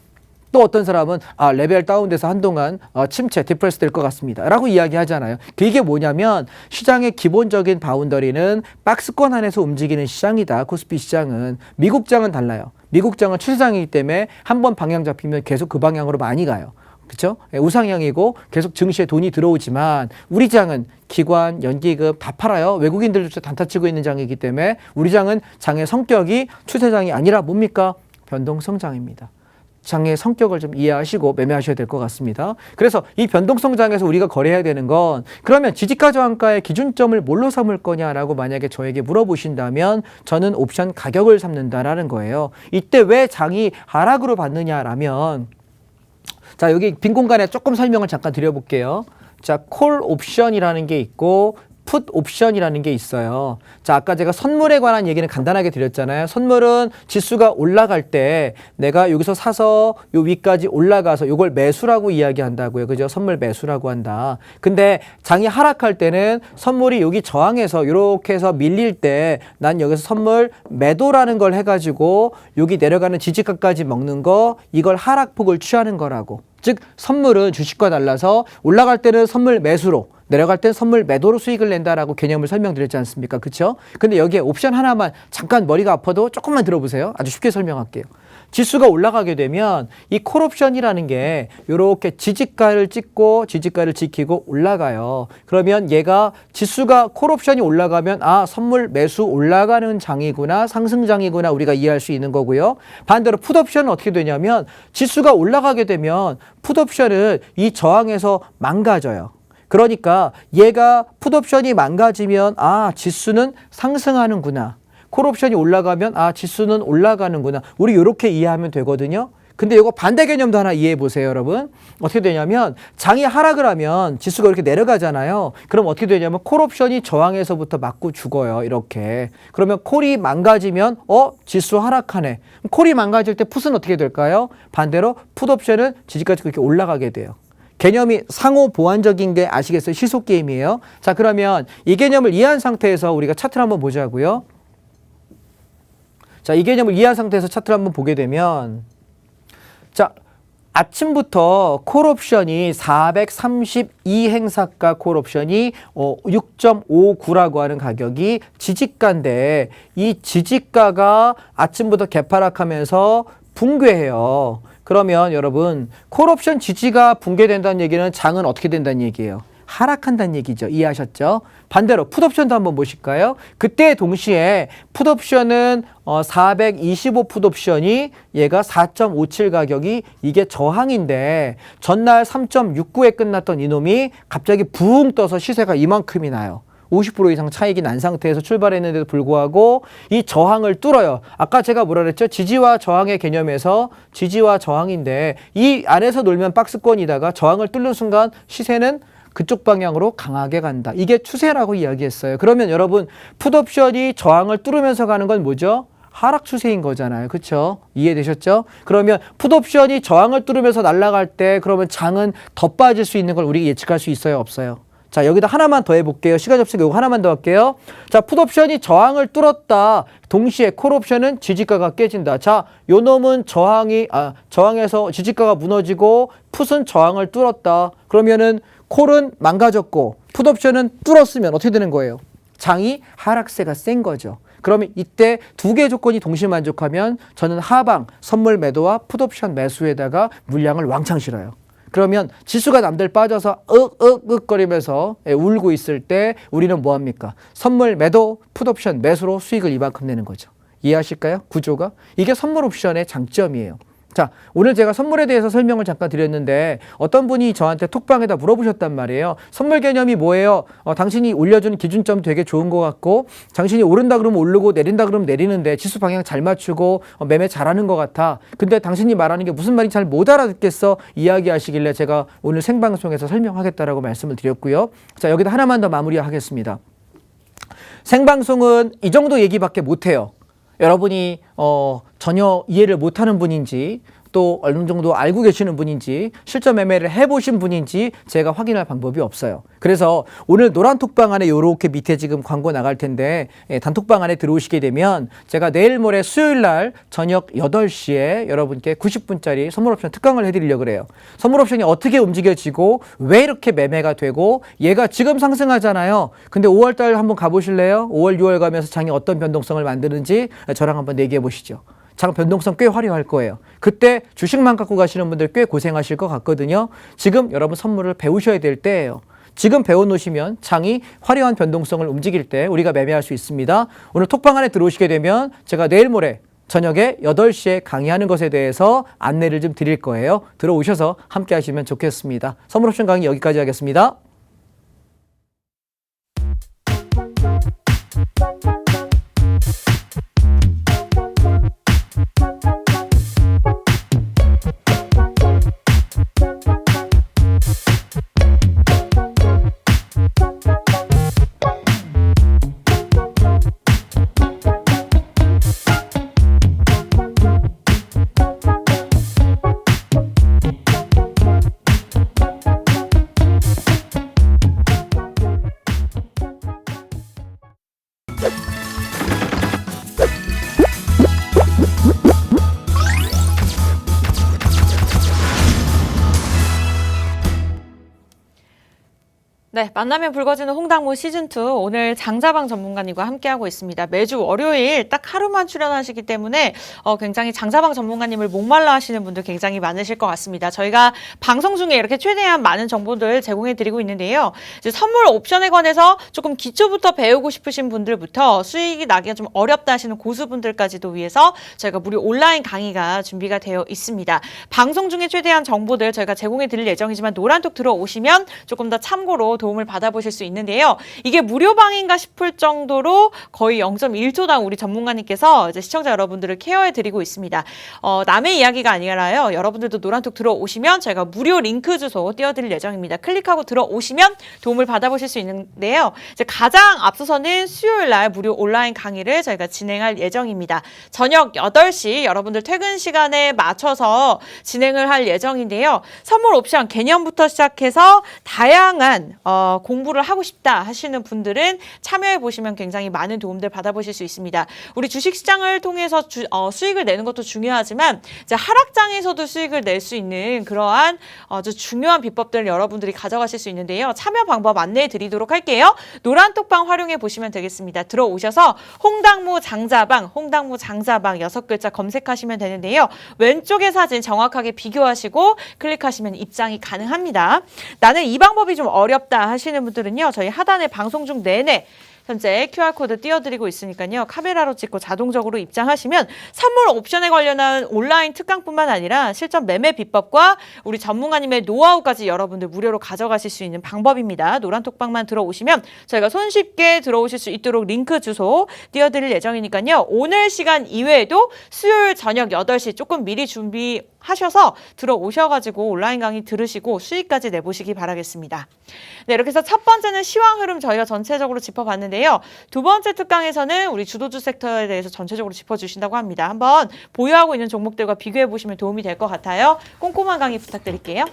Speaker 2: 또 어떤 사람은 레벨 다운돼서 한동안 침체, 디프레스 될 것 같습니다 라고 이야기하잖아요. 그게 뭐냐면 시장의 기본적인 바운더리는 박스권 안에서 움직이는 시장이다. 코스피 시장은. 미국장은 달라요. 미국장은 추세장이기 때문에 한번 방향 잡히면 계속 그 방향으로 많이 가요. 그렇죠? 우상향이고 계속 증시에 돈이 들어오지만 우리 장은 기관, 연기금 다 팔아요. 외국인들조차 단타치고 있는 장이기 때문에 우리 장은 장의 성격이 추세장이 아니라 뭡니까? 변동성장입니다. 장의 성격을 좀 이해하시고 매매하셔야 될 것 같습니다. 그래서 이 변동성 장에서 우리가 거래해야 되는 건 그러면 지지가 저항가의 기준점을 뭘로 삼을 거냐라고 만약에 저에게 물어보신다면 저는 옵션 가격을 삼는다라는 거예요. 이때 왜 장이 하락으로 받느냐라면 자, 여기 빈 공간에 조금 설명을 잠깐 드려볼게요. 자, 콜 옵션이라는 게 있고 풋 옵션이라는 게 있어요. 자, 아까 제가 선물에 관한 얘기는 간단하게 드렸잖아요. 선물은 지수가 올라갈 때 내가 여기서 사서 요 위까지 올라가서 요걸 매수라고 이야기한다고요. 그죠? 선물 매수라고 한다. 근데 장이 하락할 때는 선물이 여기 저항해서 이렇게 해서 밀릴 때 난 여기서 선물 매도라는 걸 해가지고 여기 내려가는 지지가까지 먹는 거 이걸 하락폭을 취하는 거라고. 즉 선물은 주식과 달라서 올라갈 때는 선물 매수로 내려갈 땐 선물 매도로 수익을 낸다라고 개념을 설명드렸지 않습니까? 그렇죠? 근데 여기에 옵션 하나만 잠깐 머리가 아파도 조금만 들어보세요. 아주 쉽게 설명할게요. 지수가 올라가게 되면 이 콜옵션이라는 게 이렇게 지지가를 찍고 지지가를 지키고 올라가요. 그러면 얘가 지수가 콜옵션이 올라가면 선물 매수 올라가는 장이구나, 상승장이구나 우리가 이해할 수 있는 거고요. 반대로 풋옵션은 어떻게 되냐면 지수가 올라가게 되면 풋옵션은 이 저항에서 망가져요. 그러니까 얘가 풋옵션이 망가지면 지수는 상승하는구나. 콜옵션이 올라가면 지수는 올라가는구나. 우리 이렇게 이해하면 되거든요. 근데 이거 반대 개념도 하나 이해해 보세요, 여러분. 어떻게 되냐면 장이 하락을 하면 지수가 이렇게 내려가잖아요. 그럼 어떻게 되냐면 콜옵션이 저항에서부터 맞고 죽어요. 이렇게. 그러면 콜이 망가지면 지수 하락하네. 콜이 망가질 때 풋은 어떻게 될까요? 반대로 풋옵션은 지지까지 이렇게 올라가게 돼요. 개념이 상호 보완적인 게 아시겠어요? 시속 게임이에요. 자, 그러면 이 개념을 이해한 상태에서 우리가 차트를 한번 보자고요. 자, 이 개념을 이해한 상태에서 차트를 한번 보게 되면 자, 아침부터 콜옵션이 432행사가 콜옵션이 6.59라고 하는 가격이 지지가인데 이 지지가가 아침부터 개파락하면서 붕괴해요. 그러면 여러분 콜옵션 지지가 붕괴된다는 얘기는 장은 어떻게 된다는 얘기예요? 하락한다는 얘기죠. 이해하셨죠? 반대로 풋옵션도 한번 보실까요? 그때 동시에 풋옵션은 425 풋옵션이 얘가 4.57 가격이 이게 저항인데 전날 3.69에 끝났던 이놈이 갑자기 붕 떠서 시세가 이만큼이 나요. 50% 이상 차익이 난 상태에서 출발했는데도 불구하고 이 저항을 뚫어요. 아까 제가 뭐라 그랬죠? 지지와 저항의 개념에서 지지와 저항인데 이 안에서 놀면 박스권이다가 저항을 뚫는 순간 시세는 그쪽 방향으로 강하게 간다. 이게 추세라고 이야기했어요. 그러면 여러분 풋옵션이 저항을 뚫으면서 가는 건 뭐죠? 하락 추세인 거잖아요. 그렇죠? 이해되셨죠? 그러면 풋옵션이 저항을 뚫으면서 날아갈 때 그러면 장은 더 빠질 수 있는 걸 우리가 예측할 수 있어요? 없어요? 자, 여기다 하나만 더 해볼게요. 시간이 없으니까 이거 하나만 더 할게요. 자, 풋옵션이 저항을 뚫었다. 동시에 콜옵션은 지지가가 깨진다. 자, 요 놈은 저항에서 지지가가 무너지고 풋은 저항을 뚫었다. 그러면은 콜은 망가졌고 풋옵션은 뚫었으면 어떻게 되는 거예요? 장이 하락세가 센 거죠. 그러면 이때 두 개의 조건이 동시에 만족하면 저는 하방 선물 매도와 풋옵션 매수에다가 물량을 왕창 실어요. 그러면 지수가 남들 빠져서 거리면서 울고 있을 때 우리는 뭐합니까? 선물 매도, 풋옵션 매수로 수익을 이만큼 내는 거죠. 이해하실까요? 구조가? 이게 선물 옵션의 장점이에요. 자, 오늘 제가 선물에 대해서 설명을 잠깐 드렸는데 어떤 분이 저한테 톡방에다 물어보셨단 말이에요. 선물 개념이 뭐예요? 당신이 올려주는 기준점 되게 좋은 것 같고 당신이 오른다 그러면 오르고 내린다 그러면 내리는데 지수 방향 잘 맞추고 매매 잘하는 것 같아. 근데 당신이 말하는 게 무슨 말인지 잘 못 알아듣겠어 이야기하시길래 제가 오늘 생방송에서 설명하겠다라고 말씀을 드렸고요. 자, 여기다 하나만 더 마무리하겠습니다. 생방송은 이 정도 얘기밖에 못해요. 여러분이 전혀 이해를 못하는 분인지 또 어느 정도 알고 계시는 분인지 실전 매매를 해보신 분인지 제가 확인할 방법이 없어요. 그래서 오늘 노란 톡방 안에 이렇게 밑에 지금 광고 나갈 텐데 단톡방 안에 들어오시게 되면 제가 내일 모레 수요일 날 저녁 8시에 여러분께 90분짜리 선물 옵션 특강을 해드리려고 그래요. 선물 옵션이 어떻게 움직여지고 왜 이렇게 매매가 되고 얘가 지금 상승하잖아요. 근데 5월달 한번 가보실래요? 5월, 6월 가면서 장이 어떤 변동성을 만드는지 저랑 한번 얘기해 보시죠. 장 변동성 꽤 화려할 거예요. 그때 주식만 갖고 가시는 분들 꽤 고생하실 것 같거든요. 지금 여러분 선물을 배우셔야 될 때예요. 지금 배워놓으시면 장이 화려한 변동성을 움직일 때 우리가 매매할 수 있습니다. 오늘 톡방 안에 들어오시게 되면 제가 내일 모레 저녁에 8시에 강의하는 것에 대해서 안내를 좀 드릴 거예요. 들어오셔서 함께 하시면 좋겠습니다. 선물 옵션 강의 여기까지 하겠습니다.
Speaker 1: 네, 만나면 붉어지는 홍당무 시즌2 오늘 장자방 전문가님과 함께하고 있습니다. 매주 월요일 딱 하루만 출연하시기 때문에 굉장히 장자방 전문가님을 목말라 하시는 분들 굉장히 많으실 것 같습니다. 저희가 방송 중에 이렇게 최대한 많은 정보들 제공해드리고 있는데요. 이제 선물 옵션에 관해서 조금 기초부터 배우고 싶으신 분들부터 수익이 나기가 좀 어렵다 하시는 고수분들까지도 위해서 저희가 무료 온라인 강의가 준비가 되어 있습니다. 방송 중에 최대한 정보들 저희가 제공해드릴 예정이지만 노란톡 들어오시면 조금 더 참고로 도움을 받아보실 수 있는데요. 이게 무료방인가 싶을 정도로 거의 0.1초당 우리 전문가님께서 이제 시청자 여러분들을 케어해드리고 있습니다. 남의 이야기가 아니라요. 여러분들도 노란톡 들어오시면 저희가 무료 링크 주소 띄워드릴 예정입니다. 클릭하고 들어오시면 도움을 받아보실 수 있는데요. 이제 가장 앞서서는 수요일 날 무료 온라인 강의를 저희가 진행할 예정입니다. 저녁 8시 여러분들 퇴근 시간에 맞춰서 진행을 할 예정인데요. 선물 옵션 개념부터 시작해서 다양한 공부를 하고 싶다 하시는 분들은 참여해 보시면 굉장히 많은 도움들 받아보실 수 있습니다. 우리 주식시장을 통해서 수익을 내는 것도 중요하지만 이제 하락장에서도 수익을 낼 수 있는 그러한 아주 중요한 비법들을 여러분들이 가져가실 수 있는데요. 참여 방법 안내해 드리도록 할게요. 노란 톡방 활용해 보시면 되겠습니다. 들어오셔서 홍당무 장자방 6글자 검색하시면 되는데요. 왼쪽의 사진 정확하게 비교하시고 클릭하시면 입장이 가능합니다. 나는 이 방법이 좀 어렵다 하시는 분들은요. 저희 하단에 방송 중 내내 현재 QR코드 띄워드리고 있으니까요. 카메라로 찍고 자동적으로 입장하시면 선물 옵션에 관련한 온라인 특강뿐만 아니라 실전 매매 비법과 우리 전문가님의 노하우까지 여러분들 무료로 가져가실 수 있는 방법입니다. 노란톡방만 들어오시면 저희가 손쉽게 들어오실 수 있도록 링크 주소 띄워드릴 예정이니까요. 오늘 시간 이외에도 수요일 저녁 8시 조금 미리 준비하셔서 들어오셔가지고 온라인 강의 들으시고 수익까지 내보시기 바라겠습니다. 네, 이렇게 해서 첫 번째는 시황 흐름 저희가 전체적으로 짚어봤는데요. 두 번째 특강에서는 우리 주도주 섹터에 대해서 전체적으로 짚어주신다고 합니다. 한번 보유하고 있는 종목들과 비교해보시면 도움이 될 것 같아요. 꼼꼼한 강의 부탁드릴게요.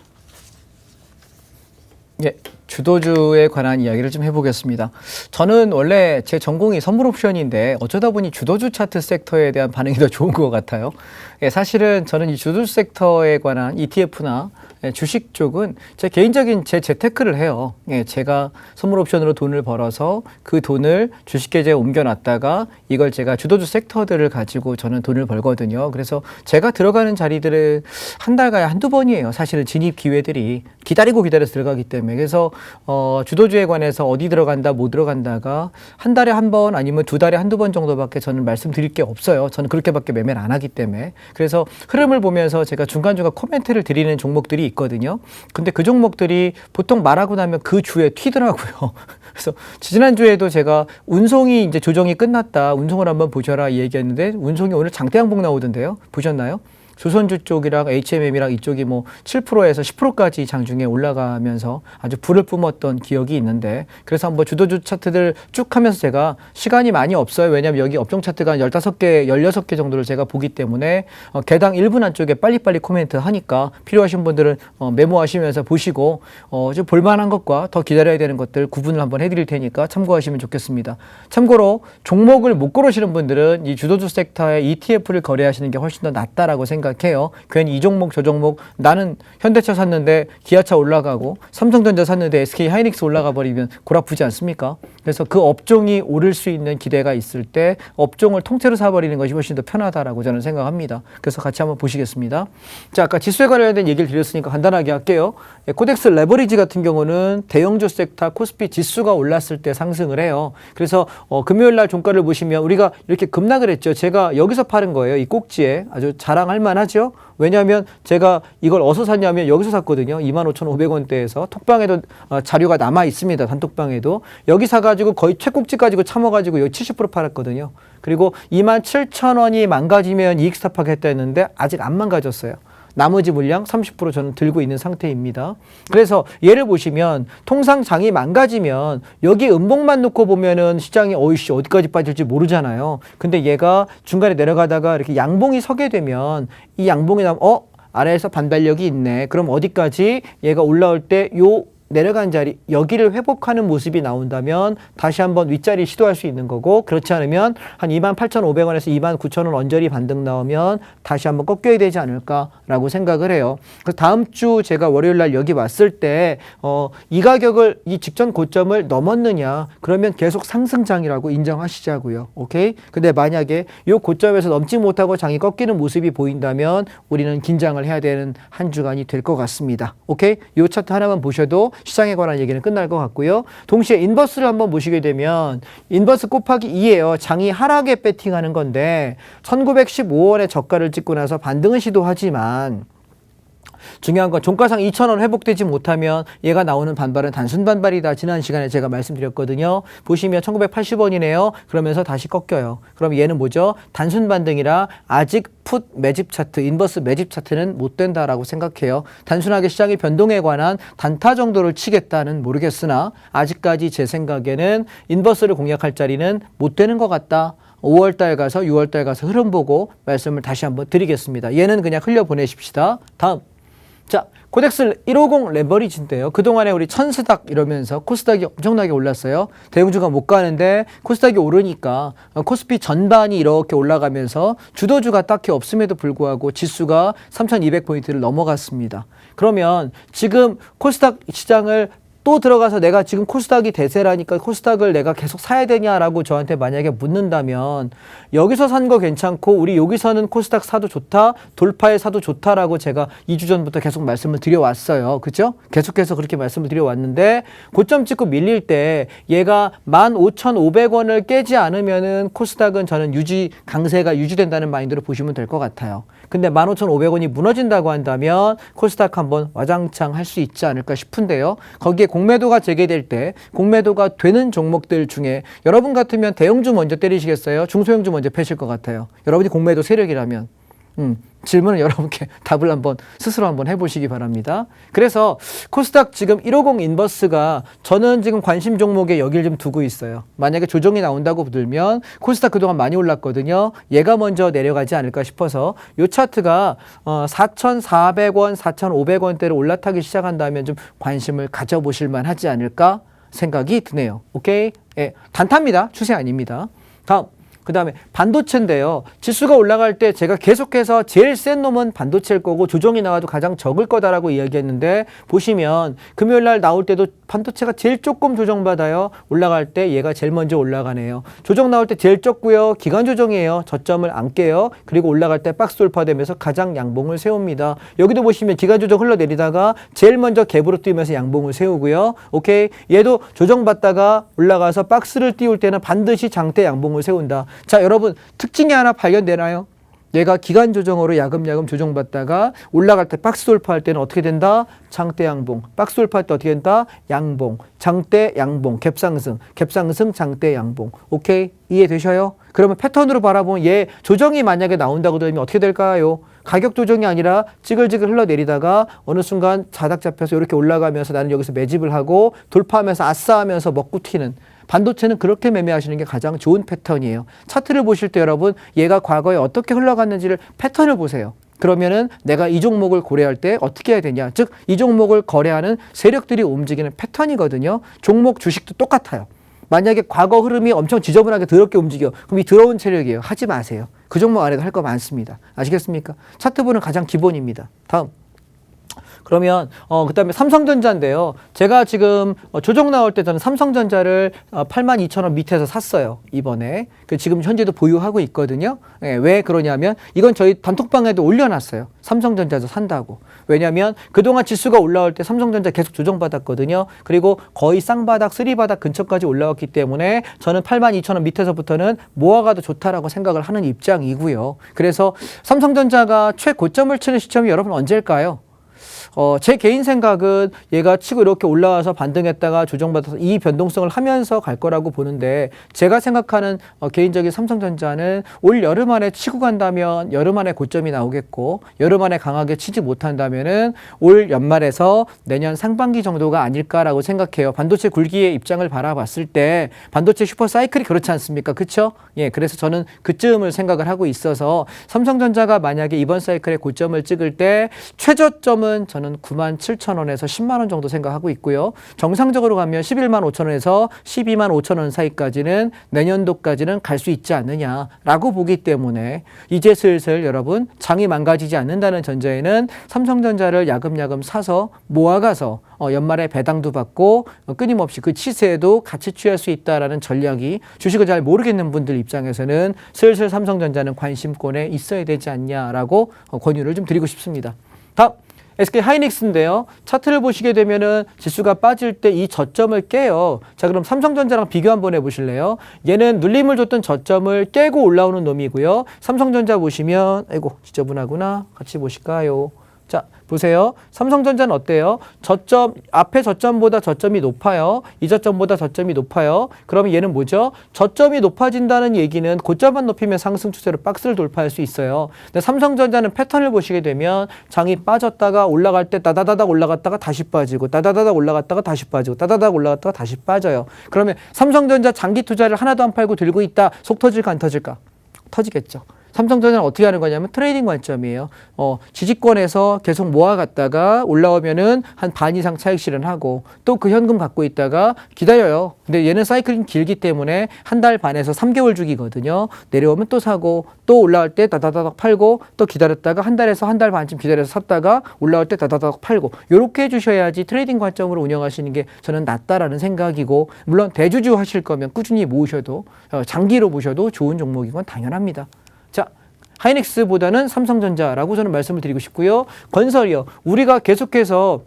Speaker 2: 예, 주도주에 관한 이야기를 좀 해보겠습니다. 저는 원래 제 전공이 선물 옵션인데 어쩌다 보니 주도주 차트 섹터에 대한 반응이 더 좋은 것 같아요. 예, 사실은 저는 이 주도주 섹터에 관한 ETF나 주식 쪽은 제 개인적인 제 재테크를 해요. 예, 제가 선물 옵션으로 돈을 벌어서 그 돈을 주식 계좌에 옮겨놨다가 이걸 제가 주도주 섹터들을 가지고 저는 돈을 벌거든요. 그래서 제가 들어가는 자리들은 한 달가에 한두 번이에요. 사실은 진입 기회들이 기다려서 들어가기 때문에. 그래서 주도주에 관해서 어디 들어간다, 못 들어간다가 한 달에 한 번 아니면 두 달에 한두 번 정도밖에 저는 말씀드릴 게 없어요. 저는 그렇게밖에 매매를 안 하기 때문에. 그래서 흐름을 보면서 제가 중간중간 코멘트를 드리는 종목들이 있거든요. 근데 그 종목들이 보통 말하고 나면 그 주에 튀더라고요. 그래서 지난주에도 제가 운송이 이제 조정이 끝났다. 운송을 한번 보셔라 이 얘기했는데 운송이 오늘 장대 양봉 나오던데요. 보셨나요? 조선주 쪽이랑 HMM이랑 이쪽이 뭐 7%에서 10%까지 장중에 올라가면서 아주 불을 뿜었던 기억이 있는데 그래서 한번 주도주 차트들 쭉 하면서 제가 시간이 많이 없어요. 왜냐하면 여기 업종 차트가 한 15개, 16개 정도를 제가 보기 때문에 개당 1분 안쪽에 빨리빨리 코멘트 하니까 필요하신 분들은 메모하시면서 보시고 좀 볼만한 것과 더 기다려야 되는 것들 구분을 한번 해드릴 테니까 참고하시면 좋겠습니다. 참고로 종목을 못 고르시는 분들은 이 주도주 섹터의 ETF를 거래하시는 게 훨씬 더 낫다라고 생각해요. 괜히 이 종목 저 종목 나는 현대차 샀는데 기아차 올라가고 삼성전자 샀는데 SK 하이닉스 올라가 버리면 골 아프지 않습니까? 그래서 그 업종이 오를 수 있는 기대가 있을 때 업종을 통째로 사버리는 것이 훨씬 더 편하다라고 저는 생각합니다. 그래서 같이 한번 보시겠습니다. 자, 아까 지수에 관련된 얘기를 드렸으니까 간단하게 할게요. 코덱스 레버리지 같은 경우는 대형주 섹터 코스피 지수가 올랐을 때 상승을 해요. 그래서 금요일 날 종가를 보시면 우리가 이렇게 급락을 했죠. 제가 여기서 파는 거예요. 이 꼭지에 아주 자랑할 만하죠. 왜냐하면 제가 이걸 어디서 샀냐면 여기서 샀거든요. 25,500원대에서 톡방에도 자료가 남아 있습니다. 단톡방에도 여기 사가지고 거의 최꼭지 가지고 참아가지고 여기 70% 팔았거든요. 그리고 27,000원이 망가지면 이익 스탑하겠다 했는데 아직 안 망가졌어요. 나머지 물량 30% 저는 들고 있는 상태입니다. 그래서 예를 보시면 통상 장이 망가지면 여기 음봉만 놓고 보면은 시장이 어이씨 어디까지 빠질지 모르잖아요. 근데 얘가 중간에 내려가다가 이렇게 양봉이 서게 되면 이 양봉이 나면 아래에서 반발력이 있네. 그럼 어디까지 얘가 올라올 때 요 내려간 자리 여기를 회복하는 모습이 나온다면 다시 한번 윗자리 시도할 수 있는 거고 그렇지 않으면 한 28,500원에서 29,000원 언저리 반등 나오면 다시 한번 꺾여야 되지 않을까라고 생각을 해요. 그래서 다음 주 제가 월요일 날 여기 왔을 때 이 가격을 이 직전 고점을 넘었느냐 그러면 계속 상승장이라고 인정하시자고요. 오케이? 근데 만약에 이 고점에서 넘지 못하고 장이 꺾이는 모습이 보인다면 우리는 긴장을 해야 되는 한 주간이 될 것 같습니다. 오케이? 이 차트 하나만 보셔도 시장에 관한 얘기는 끝날 것 같고요. 동시에 인버스를 한번 보시게 되면 인버스 곱하기 2예요. 장이 하락에 배팅하는 건데 1915원의 저가를 찍고 나서 반등은 시도하지만 중요한 건 종가상 2,000원 회복되지 못하면 얘가 나오는 반발은 단순 반발이다. 지난 시간에 제가 말씀드렸거든요. 보시면 1980원이네요. 그러면서 다시 꺾여요. 그럼 얘는 뭐죠? 단순 반등이라 아직 풋 매집 차트, 인버스 매집 차트는 못 된다라고 생각해요. 단순하게 시장의 변동에 관한 단타 정도를 치겠다는 모르겠으나 아직까지 제 생각에는 인버스를 공략할 자리는 못 되는 것 같다. 5월달 가서 6월달 가서 흐름 보고 말씀을 다시 한번 드리겠습니다. 얘는 그냥 흘려보내십시다. 다음. 자, 코덱스 150 레버리지인데요. 그동안에 우리 천스닥 이러면서 코스닥이 엄청나게 올랐어요. 대형주가 못 가는데 코스닥이 오르니까 코스피 전반이 이렇게 올라가면서 주도주가 딱히 없음에도 불구하고 지수가 3200포인트를 넘어갔습니다. 그러면 지금 코스닥 시장을 또 들어가서 내가 지금 코스닥이 대세라니까 코스닥을 내가 계속 사야 되냐라고 저한테 만약에 묻는다면 여기서 산 거 괜찮고 우리 여기서는 코스닥 사도 좋다, 돌파에 사도 좋다라고 제가 2주 전부터 계속 말씀을 드려왔어요. 그죠? 계속해서 그렇게 말씀을 드려왔는데 고점 찍고 밀릴 때 얘가 15,500원을 깨지 않으면은 코스닥은 저는 강세가 유지된다는 마인드로 보시면 될 것 같아요. 근데 15,500원이 무너진다고 한다면 코스닥 한번 와장창 할 수 있지 않을까 싶은데요. 거기에 공매도가 재개될 때 공매도가 되는 종목들 중에 여러분 같으면 대형주 먼저 때리시겠어요? 중소형주 먼저 패실 것 같아요. 여러분이 공매도 세력이라면. 질문을 여러분께 답을 스스로 한번 해보시기 바랍니다. 그래서 코스닥 지금 150 인버스가 저는 지금 관심 종목에 여기를 좀 두고 있어요. 만약에 조정이 나온다고 들면 코스닥 그동안 많이 올랐거든요. 얘가 먼저 내려가지 않을까 싶어서 이 차트가 4,400원, 4,500원대로 올라타기 시작한다면 좀 관심을 가져보실 만하지 않을까 생각이 드네요. 오케이? 예, 단타입니다. 추세 아닙니다. 다음. 그 다음에 반도체인데요. 지수가 올라갈 때 제가 계속해서 제일 센 놈은 반도체일 거고 조정이 나와도 가장 적을 거다라고 이야기했는데 보시면 금요일 날 나올 때도 반도체가 제일 조금 조정받아요. 올라갈 때 얘가 제일 먼저 올라가네요. 조정 나올 때 제일 적고요. 기간 조정이에요. 저점을 안 깨요. 그리고 올라갈 때 박스 돌파되면서 가장 양봉을 세웁니다. 여기도 보시면 기간 조정 흘러내리다가 제일 먼저 갭으로 뛰면서 양봉을 세우고요. 오케이. 얘도 조정받다가 올라가서 박스를 띄울 때는 반드시 장대 양봉을 세운다. 자, 여러분 특징이 하나 발견되나요? 얘가 기간 조정으로 야금야금 조정받다가 올라갈 때 박스 돌파할 때는 어떻게 된다? 장대 양봉. 박스 돌파할 때 어떻게 된다? 양봉. 장대 양봉. 갭상승. 갭상승 장대 양봉. 오케이? 이해되셔요? 그러면 패턴으로 바라보면 얘 조정이 만약에 나온다고 되면 어떻게 될까요? 가격 조정이 아니라 찌글찌글 흘러내리다가 어느 순간 자닥 잡혀서 이렇게 올라가면서 나는 여기서 매집을 하고 돌파하면서 아싸 하면서 먹고 튀는 반도체는 그렇게 매매하시는 게 가장 좋은 패턴이에요. 차트를 보실 때 여러분 얘가 과거에 어떻게 흘러갔는지를 패턴을 보세요. 그러면은 내가 이 종목을 고려할 때 어떻게 해야 되냐. 즉 이 종목을 거래하는 세력들이 움직이는 패턴이거든요. 종목 주식도 똑같아요. 만약에 과거 흐름이 엄청 지저분하게 더럽게 움직여. 그럼 이 더러운 세력이에요. 하지 마세요. 그 종목 안에도 할 거 많습니다. 아시겠습니까? 차트 보는 가장 기본입니다. 다음. 그러면 그다음에 삼성전자인데요. 제가 지금 조정 나올 때 저는 삼성전자를 82,000원 밑에서 샀어요. 이번에. 지금 현재도 보유하고 있거든요. 예, 왜 그러냐면 이건 저희 단톡방에도 올려놨어요. 삼성전자도 산다고. 왜냐하면 그동안 지수가 올라올 때 삼성전자 계속 조정받았거든요. 그리고 거의 쌍바닥, 쓰리바닥 근처까지 올라왔기 때문에 저는 82,000원 밑에서부터는 모아가도 좋다라고 생각을 하는 입장이고요. 그래서 삼성전자가 최고점을 치는 시점이 여러분 언제일까요? 제 개인 생각은 얘가 치고 이렇게 올라와서 반등했다가 조정받아서 이 변동성을 하면서 갈 거라고 보는데 제가 생각하는 개인적인 삼성전자는 올 여름 안에 치고 간다면 여름 안에 고점이 나오겠고 여름 안에 강하게 치지 못한다면은 올 연말에서 내년 상반기 정도가 아닐까라고 생각해요. 반도체 굴기의 입장을 바라봤을 때 반도체 슈퍼 사이클이 그렇지 않습니까? 그렇죠? 예, 그래서 저는 그쯤을 생각을 하고 있어서 삼성전자가 만약에 이번 사이클에 고점을 찍을 때 최저점은 저는 97,000원에서 10만 원 정도 생각하고 있고요. 정상적으로 가면 11만 5천 원에서 12만 5천 원 사이까지는 내년도까지는 갈 수 있지 않느냐라고 보기 때문에 이제 슬슬 여러분 장이 망가지지 않는다는 전제에는 삼성전자를 야금야금 사서 모아가서 연말에 배당도 받고 끊임없이 그 치세에도 같이 취할 수 있다라는 전략이 주식을 잘 모르겠는 분들 입장에서는 슬슬 삼성전자는 관심권에 있어야 되지 않냐라고 권유를 좀 드리고 싶습니다. 다음. SK 하이닉스인데요. 차트를 보시게 되면은 지수가 빠질 때 이 저점을 깨요. 자, 그럼 삼성전자랑 비교 한번 해보실래요? 얘는 눌림을 줬던 저점을 깨고 올라오는 놈이고요. 삼성전자 보시면, 아이고, 지저분하구나. 같이 보실까요? 자, 보세요. 삼성전자는 어때요? 저점, 앞에 저점보다 저점이 높아요. 이 저점보다 저점이 높아요. 그러면 얘는 뭐죠? 저점이 높아진다는 얘기는 고점만 높이면 상승 추세로 박스를 돌파할 수 있어요. 근데 삼성전자는 패턴을 보시게 되면 장이 빠졌다가 올라갈 때 따다다닥 올라갔다가 다시 빠지고 따다다닥 올라갔다가 다시 빠지고 따다다닥 올라갔다가 다시 빠져요. 그러면 삼성전자 장기 투자를 하나도 안 팔고 들고 있다. 속 터질까 안 터질까? 터지겠죠. 삼성전자는 어떻게 하는 거냐면 트레이딩 관점이에요. 지지권에서 계속 모아갔다가 올라오면은 한 반 이상 차익 실현하고 또 그 현금 갖고 있다가 기다려요. 근데 얘는 사이클이 길기 때문에 한 달 반에서 3개월 주기거든요. 내려오면 또 사고 또 올라올 때 다다다닥 팔고 또 기다렸다가 한 달에서 한 달 반쯤 기다려서 샀다가 올라올 때 다다다닥 팔고 요렇게 해주셔야지 트레이딩 관점으로 운영하시는 게 저는 낫다라는 생각이고, 물론 대주주 하실 거면 꾸준히 모으셔도 장기로 보셔도 좋은 종목인 건 당연합니다. 자, 하이닉스보다는 삼성전자라고 저는 말씀을 드리고 싶고요. 건설이요. 우리가 계속해서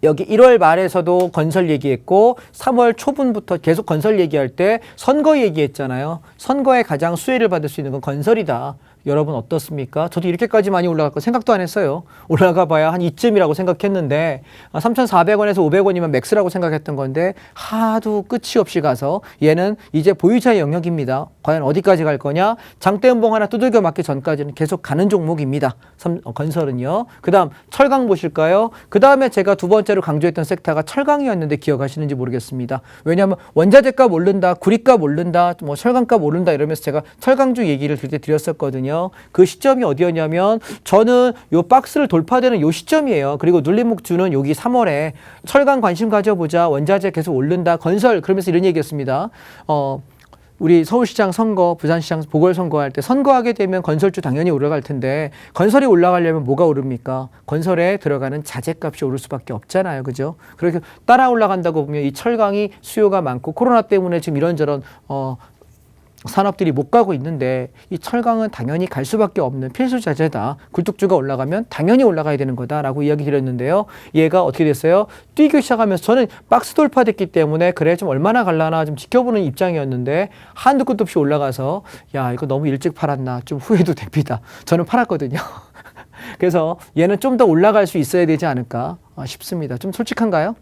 Speaker 2: 여기 1월 말에서도 건설 얘기했고 3월 초분부터 계속 건설 얘기할 때 선거 얘기했잖아요. 선거에 가장 수혜를 받을 수 있는 건 건설이다. 여러분 어떻습니까? 저도 이렇게까지 많이 올라갈 거 생각도 안 했어요. 올라가 봐야 한 이쯤이라고 생각했는데 3,400원에서 500원이면 맥스라고 생각했던 건데 하도 끝이 없이 가서 얘는 이제 보유자의 영역입니다. 과연 어디까지 갈 거냐? 장대음봉 하나 두들겨 맞기 전까지는 계속 가는 종목입니다. 건설은요. 그 다음 철강 보실까요? 그 다음에 제가 두 번째로 강조했던 섹터가 철강이었는데 기억하시는지 모르겠습니다. 왜냐하면 원자재값 오른다, 구리값 오른다, 뭐 철강값 오른다 이러면서 제가 철강주 얘기를 그때 드렸었거든요. 그 시점이 어디였냐면 저는 요 박스를 돌파되는 요 시점이에요. 그리고 눌림목주는 여기 3월에 철강 관심 가져보자, 원자재 계속 오른다, 건설 그러면서 이런 얘기였습니다. 우리 서울시장 선거, 부산시장 보궐선거할 때 선거하게 되면 건설주 당연히 올라갈 텐데 건설이 올라가려면 뭐가 오릅니까? 건설에 들어가는 자재값이 오를 수밖에 없잖아요. 그죠? 그렇게 따라 올라간다고 보면 이 철강이 수요가 많고 코로나 때문에 지금 이런저런 산업들이 못 가고 있는데 이 철강은 당연히 갈 수밖에 없는 필수 자재다. 굴뚝주가 올라가면 당연히 올라가야 되는 거다라고 이야기 드렸는데요. 얘가 어떻게 됐어요? 뛰기 시작하면서 저는 박스 돌파됐기 때문에 그래 좀 얼마나 갈라나 좀 지켜보는 입장이었는데 한두 끝도 없이 올라가서 야 이거 너무 일찍 팔았나 좀 후회도 됩니다. 저는 팔았거든요. 그래서 얘는 좀 더 올라갈 수 있어야 되지 않을까 싶습니다. 좀 솔직한가요?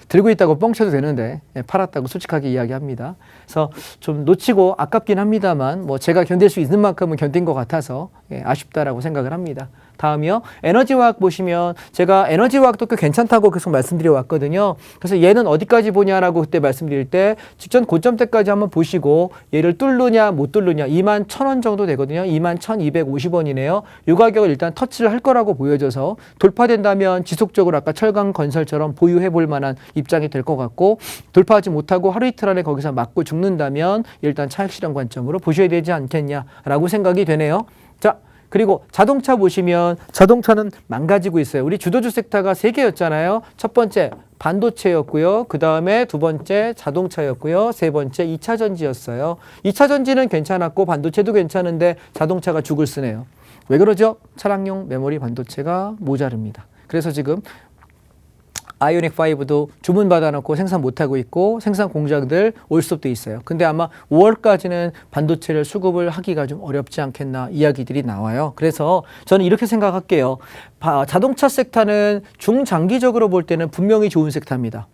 Speaker 2: 들고 있다고 뻥쳐도 되는데 팔았다고 솔직하게 이야기합니다. 그래서 좀 놓치고 아깝긴 합니다만 뭐 제가 견딜 수 있는 만큼은 견딘 것 같아서 아쉽다라고 생각을 합니다. 다음이요. 에너지화학 보시면 제가 에너지화학도 꽤 괜찮다고 계속 말씀드려 왔거든요. 그래서 얘는 어디까지 보냐라고 그때 말씀드릴 때 직전 고점대까지 한번 보시고 얘를 뚫느냐 못 뚫느냐 21,000원 정도 되거든요. 21,250원이네요. 이 가격을 일단 터치를 할 거라고 보여져서 돌파된다면 지속적으로 아까 철강 건설처럼 보유해 볼 만한 입장이 될 것 같고, 돌파하지 못하고 하루 이틀 안에 거기서 맞고 죽는다면 일단 차익 실현 관점으로 보셔야 되지 않겠냐라고 생각이 되네요. 자, 그리고 자동차 보시면 자동차는 망가지고 있어요. 우리 주도주 섹터가 3개였잖아요. 첫 번째 반도체였고요. 그 다음에 두 번째 자동차였고요. 세 번째 2차 전지였어요. 2차 전지는 괜찮았고 반도체도 괜찮은데 자동차가 죽을 쓰네요. 왜 그러죠? 차량용 메모리 반도체가 모자릅니다. 그래서 지금 아이오닉 5도 주문 받아놓고 생산 못하고 있고 생산 공장들 올스톱돼 있어요. 근데 아마 5월까지는 반도체를 수급을 하기가 좀 어렵지 않겠나 이야기들이 나와요. 그래서 저는 이렇게 생각할게요. 자동차 섹터는 중장기적으로 볼 때는 분명히 좋은 섹터입니다.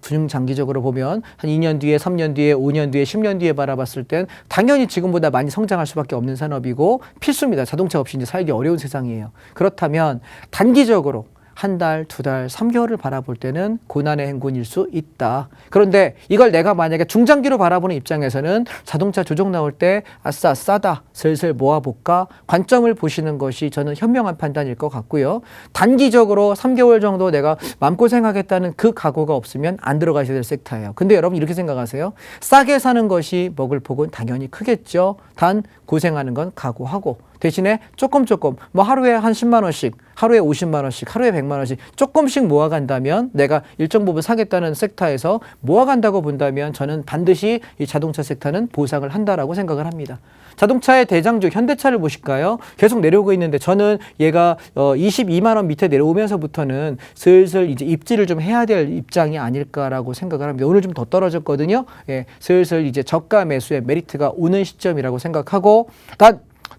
Speaker 2: 중장기적으로 보면 한 2년 뒤에, 3년 뒤에, 5년 뒤에, 10년 뒤에 바라봤을 땐 당연히 지금보다 많이 성장할 수밖에 없는 산업이고 필수입니다. 자동차 없이 이제 살기 어려운 세상이에요. 그렇다면 단기적으로 한 달, 두 달, 3개월을 바라볼 때는 고난의 행군일 수 있다. 그런데 이걸 내가 만약에 중장기로 바라보는 입장에서는 자동차 조정 나올 때 아싸 싸다 슬슬 모아볼까 관점을 보시는 것이 저는 현명한 판단일 것 같고요. 단기적으로 3개월 정도 내가 마음고생하겠다는 그 각오가 없으면 안 들어가셔야 될 섹터예요. 근데 여러분 이렇게 생각하세요. 싸게 사는 것이 먹을 폭은 당연히 크겠죠. 단 고생하는 건 각오하고 대신에 조금 뭐 하루에 한 10만 원씩, 하루에 50만 원씩, 하루에 100만 원씩 조금씩 모아간다면 내가 일정 부분 사겠다는 섹터에서 모아간다고 본다면 저는 반드시 이 자동차 섹터는 보상을 한다라고 생각을 합니다. 자동차의 대장주 현대차를 보실까요? 계속 내려오고 있는데 저는 얘가 22만 원 밑에 내려오면서부터는 슬슬 이제 입지를 좀 해야 될 입장이 아닐까라고 생각을 합니다. 오늘 좀 더 떨어졌거든요. 예, 슬슬 이제 저가 매수의 메리트가 오는 시점이라고 생각하고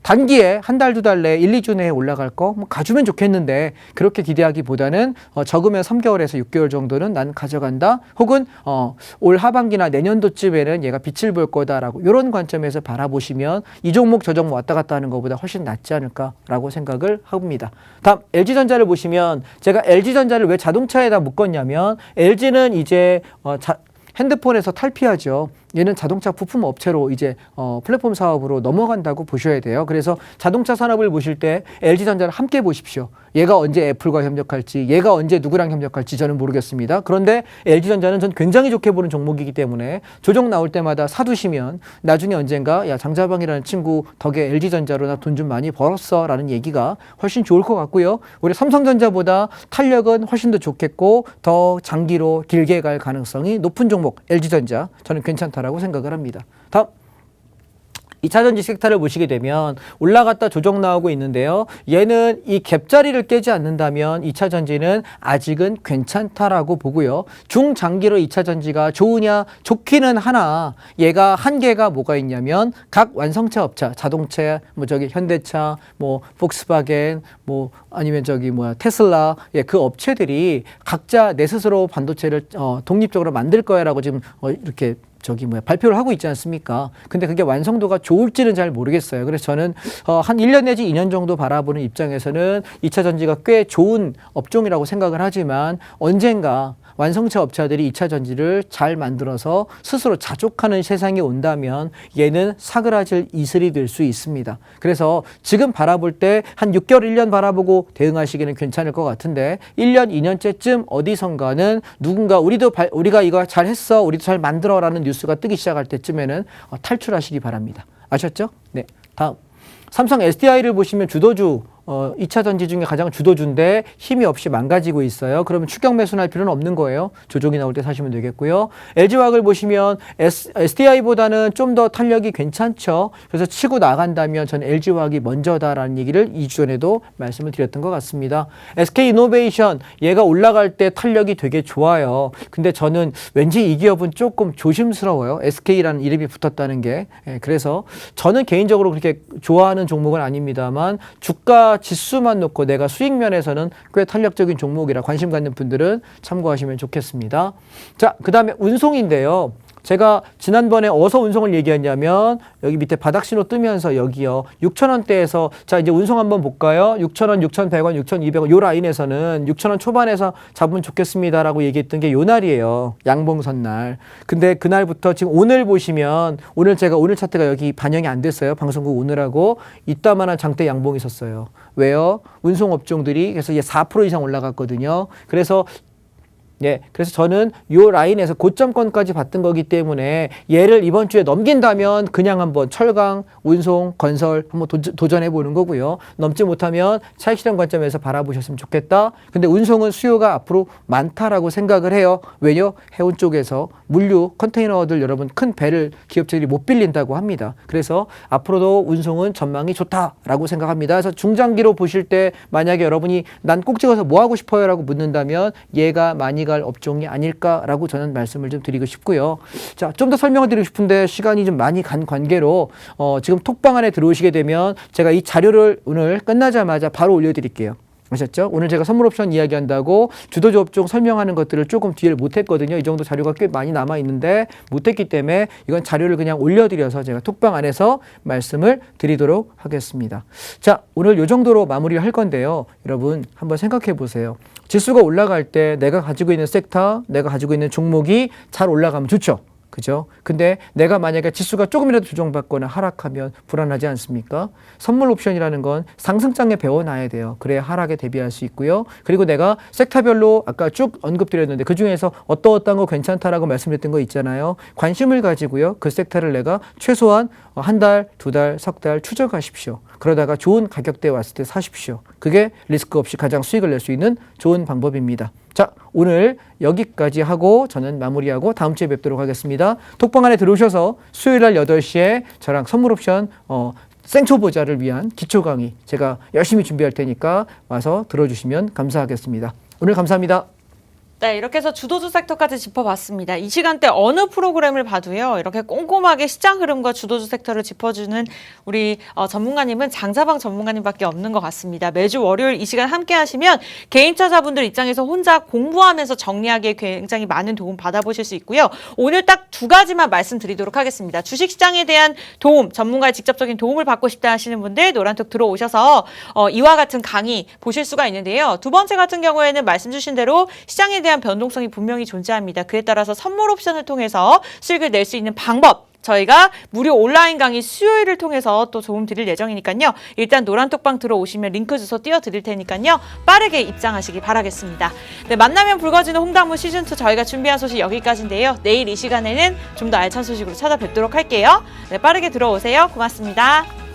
Speaker 2: 단기에 한 달, 두 달 내에 1, 2주 내에 올라갈 거 뭐 가주면 좋겠는데 그렇게 기대하기보다는 적으면 3개월에서 6개월 정도는 난 가져간다. 혹은 올 하반기나 내년도쯤에는 얘가 빛을 볼 거다라고 이런 관점에서 바라보시면 이 종목 저 종목 왔다 갔다 하는 것보다 훨씬 낫지 않을까라고 생각을 합니다. 다음 LG전자를 보시면 제가 LG전자를 왜 자동차에다 묶었냐면 LG는 이제 핸드폰에서 탈피하죠. 얘는 자동차 부품 업체로 이제 플랫폼 사업으로 넘어간다고 보셔야 돼요. 그래서 자동차 산업을 보실 때 LG전자를 함께 보십시오. 얘가 언제 애플과 협력할지, 얘가 언제 누구랑 협력할지 저는 모르겠습니다. 그런데 LG전자는 전 굉장히 좋게 보는 종목이기 때문에 조정 나올 때마다 사두시면 나중에 언젠가 야 장자방이라는 친구 덕에 LG전자로 나 돈 좀 많이 벌었어 라는 얘기가 훨씬 좋을 것 같고요. 우리 삼성전자보다 탄력은 훨씬 더 좋겠고 더 장기로 길게 갈 가능성이 높은 종목 LG전자 저는 괜찮다라고 생각을 합니다. 다음 2차전지 섹터를 보시게 되면 올라갔다 조정 나오고 있는데요. 얘는 이 갭자리를 깨지 않는다면 2차전지는 아직은 괜찮다라고 보고요. 중장기로 2차전지가 좋으냐? 좋기는 하나 얘가 한계가 뭐가 있냐면 각 완성차 업체, 자동차, 뭐 저기 현대차, 뭐 폭스바겐, 뭐 아니면 저기 뭐야 테슬라 그 업체들이 각자 내 스스로 반도체를 독립적으로 만들 거야라고 지금 이렇게 발표를 하고 있지 않습니까? 근데 그게 완성도가 좋을지는 잘 모르겠어요. 그래서 저는 한 1년 내지 2년 정도 바라보는 입장에서는 2차 전지가 꽤 좋은 업종이라고 생각을 하지만 언젠가 완성차 업체들이 2차 전지를 잘 만들어서 스스로 자족하는 세상이 온다면 얘는 사그라질 이슬이 될 수 있습니다. 그래서 지금 바라볼 때 한 6개월, 1년 바라보고 대응하시기는 괜찮을 것 같은데 1년, 2년째쯤 어디선가는 누군가 우리가 이거 잘했어, 우리도 잘 만들어라는 뉴스가 뜨기 시작할 때쯤에는 탈출하시기 바랍니다. 아셨죠? 네. 다음. 삼성 SDI를 보시면 주도주 2차 전지 중에 가장 주도주인데 힘이 없이 망가지고 있어요. 그러면 추격 매수는 할 필요는 없는 거예요. 조정이 나올 때 사시면 되겠고요. LG화학을 보시면 SDI보다는 좀 더 탄력이 괜찮죠. 그래서 치고 나간다면 저는 LG화학이 먼저다라는 얘기를 2주 전에도 말씀을 드렸던 것 같습니다. SK이노베이션 얘가 올라갈 때 탄력이 되게 좋아요. 근데 저는 왠지 이 기업은 조금 조심스러워요. SK라는 이름이 붙었다는 게. 그래서 저는 개인적으로 그렇게 좋아하는 종목은 아닙니다만 주가 지수만 놓고 내가 수익 면에서는 꽤 탄력적인 종목이라 관심 갖는 분들은 참고하시면 좋겠습니다. 자, 그 다음에 운송인데요. 제가 지난번에 어디서 운송을 얘기했냐면 여기 밑에 바닥 신호 뜨면서 여기요. 6,000원대에서 자 이제 운송 한번 볼까요? 6,000원, 6,100원, 6,200원 요 라인에서는 6,000원 초반에서 잡으면 좋겠습니다라고 얘기했던 게 요 날이에요. 양봉선 날. 근데 그날부터 지금 오늘 보시면 오늘 차트가 여기 반영이 안 됐어요. 방송국 오늘하고 이따만한 장대 양봉이 있었어요. 왜요? 운송 업종들이 그래서 이제 4% 이상 올라갔거든요. 그래서 저는 요 라인에서 고점권까지 봤던 거기 때문에 얘를 이번 주에 넘긴다면 그냥 한번 철강, 운송, 건설 한번 도전해 보는 거고요. 넘지 못하면 차익실현 관점에서 바라보셨으면 좋겠다. 근데 운송은 수요가 앞으로 많다라고 생각을 해요. 왜요? 해운 쪽에서 물류, 컨테이너들 여러분 큰 배를 기업체들이 못 빌린다고 합니다. 그래서 앞으로도 운송은 전망이 좋다라고 생각합니다. 그래서 중장기로 보실 때 만약에 여러분이 난 꼭 찍어서 뭐 하고 싶어요? 라고 묻는다면 얘가 많이 갈 업종이 아닐까라고 저는 말씀을 좀 드리고 싶고요. 자, 좀 더 설명을 드리고 싶은데 시간이 좀 많이 간 관계로 지금 톡방 안에 들어오시게 되면 제가 이 자료를 오늘 끝나자마자 바로 올려드릴게요. 아셨죠? 오늘 제가 선물 옵션 이야기한다고 주도주 업종 설명하는 것들을 조금 뒤에 못했거든요. 이 정도 자료가 꽤 많이 남아있는데 못했기 때문에 이건 자료를 그냥 올려드려서 제가 톡방 안에서 말씀을 드리도록 하겠습니다. 자, 오늘 이 정도로 마무리를 할 건데요. 여러분 한번 생각해 보세요. 지수가 올라갈 때 내가 가지고 있는 섹터, 내가 가지고 있는 종목이 잘 올라가면 좋죠. 그죠? 근데 내가 만약에 지수가 조금이라도 조정받거나 하락하면 불안하지 않습니까? 선물 옵션이라는 건 상승장에 배워놔야 돼요. 그래야 하락에 대비할 수 있고요. 그리고 내가 섹터별로 아까 쭉 언급드렸는데 그중에서 어떤 거 괜찮다라고 말씀드렸던 거 있잖아요. 관심을 가지고요. 그 섹터를 내가 최소한 한 달, 두 달, 석 달 추적하십시오. 그러다가 좋은 가격대에 왔을 때 사십시오. 그게 리스크 없이 가장 수익을 낼 수 있는 좋은 방법입니다. 자, 오늘 여기까지 하고 저는 마무리하고 다음 주에 뵙도록 하겠습니다. 톡방 안에 들어오셔서 수요일 날 8시에 저랑 선물 옵션 생초보자를 위한 기초 강의 제가 열심히 준비할 테니까 와서 들어주시면 감사하겠습니다. 오늘 감사합니다.
Speaker 1: 네, 이렇게 해서 주도주 섹터까지 짚어봤습니다. 이 시간대 어느 프로그램을 봐도요, 이렇게 꼼꼼하게 시장 흐름과 주도주 섹터를 짚어주는 우리 전문가님은 장사방 전문가님밖에 없는 것 같습니다. 매주 월요일 이 시간 함께 하시면 개인 투자자분들 입장에서 혼자 공부하면서 정리하기에 굉장히 많은 도움 받아보실 수 있고요. 오늘 딱 두 가지만 말씀드리도록 하겠습니다. 주식시장에 대한 도움, 전문가의 직접적인 도움을 받고 싶다 하시는 분들 노란톡 들어오셔서 이와 같은 강의 보실 수가 있는데요. 두 번째 같은 경우에는 말씀 주신 대로 시장에 대한 대한 변동성이 분명히 존재합니다. 그에 따라서 선물 옵션을 통해서 수익을 낼 수 있는 방법, 저희가 무료 온라인 강의 수요일을 통해서 또 도움 드릴 예정이니까요. 일단 노란톡방 들어오시면 링크 주소 띄워드릴 테니까요. 빠르게 입장하시기 바라겠습니다. 네, 만나면 붉어지는 홍당무 시즌2 저희가 준비한 소식 여기까지인데요. 내일 이 시간에는 좀 더 알찬 소식으로 찾아뵙도록 할게요. 네, 빠르게 들어오세요. 고맙습니다.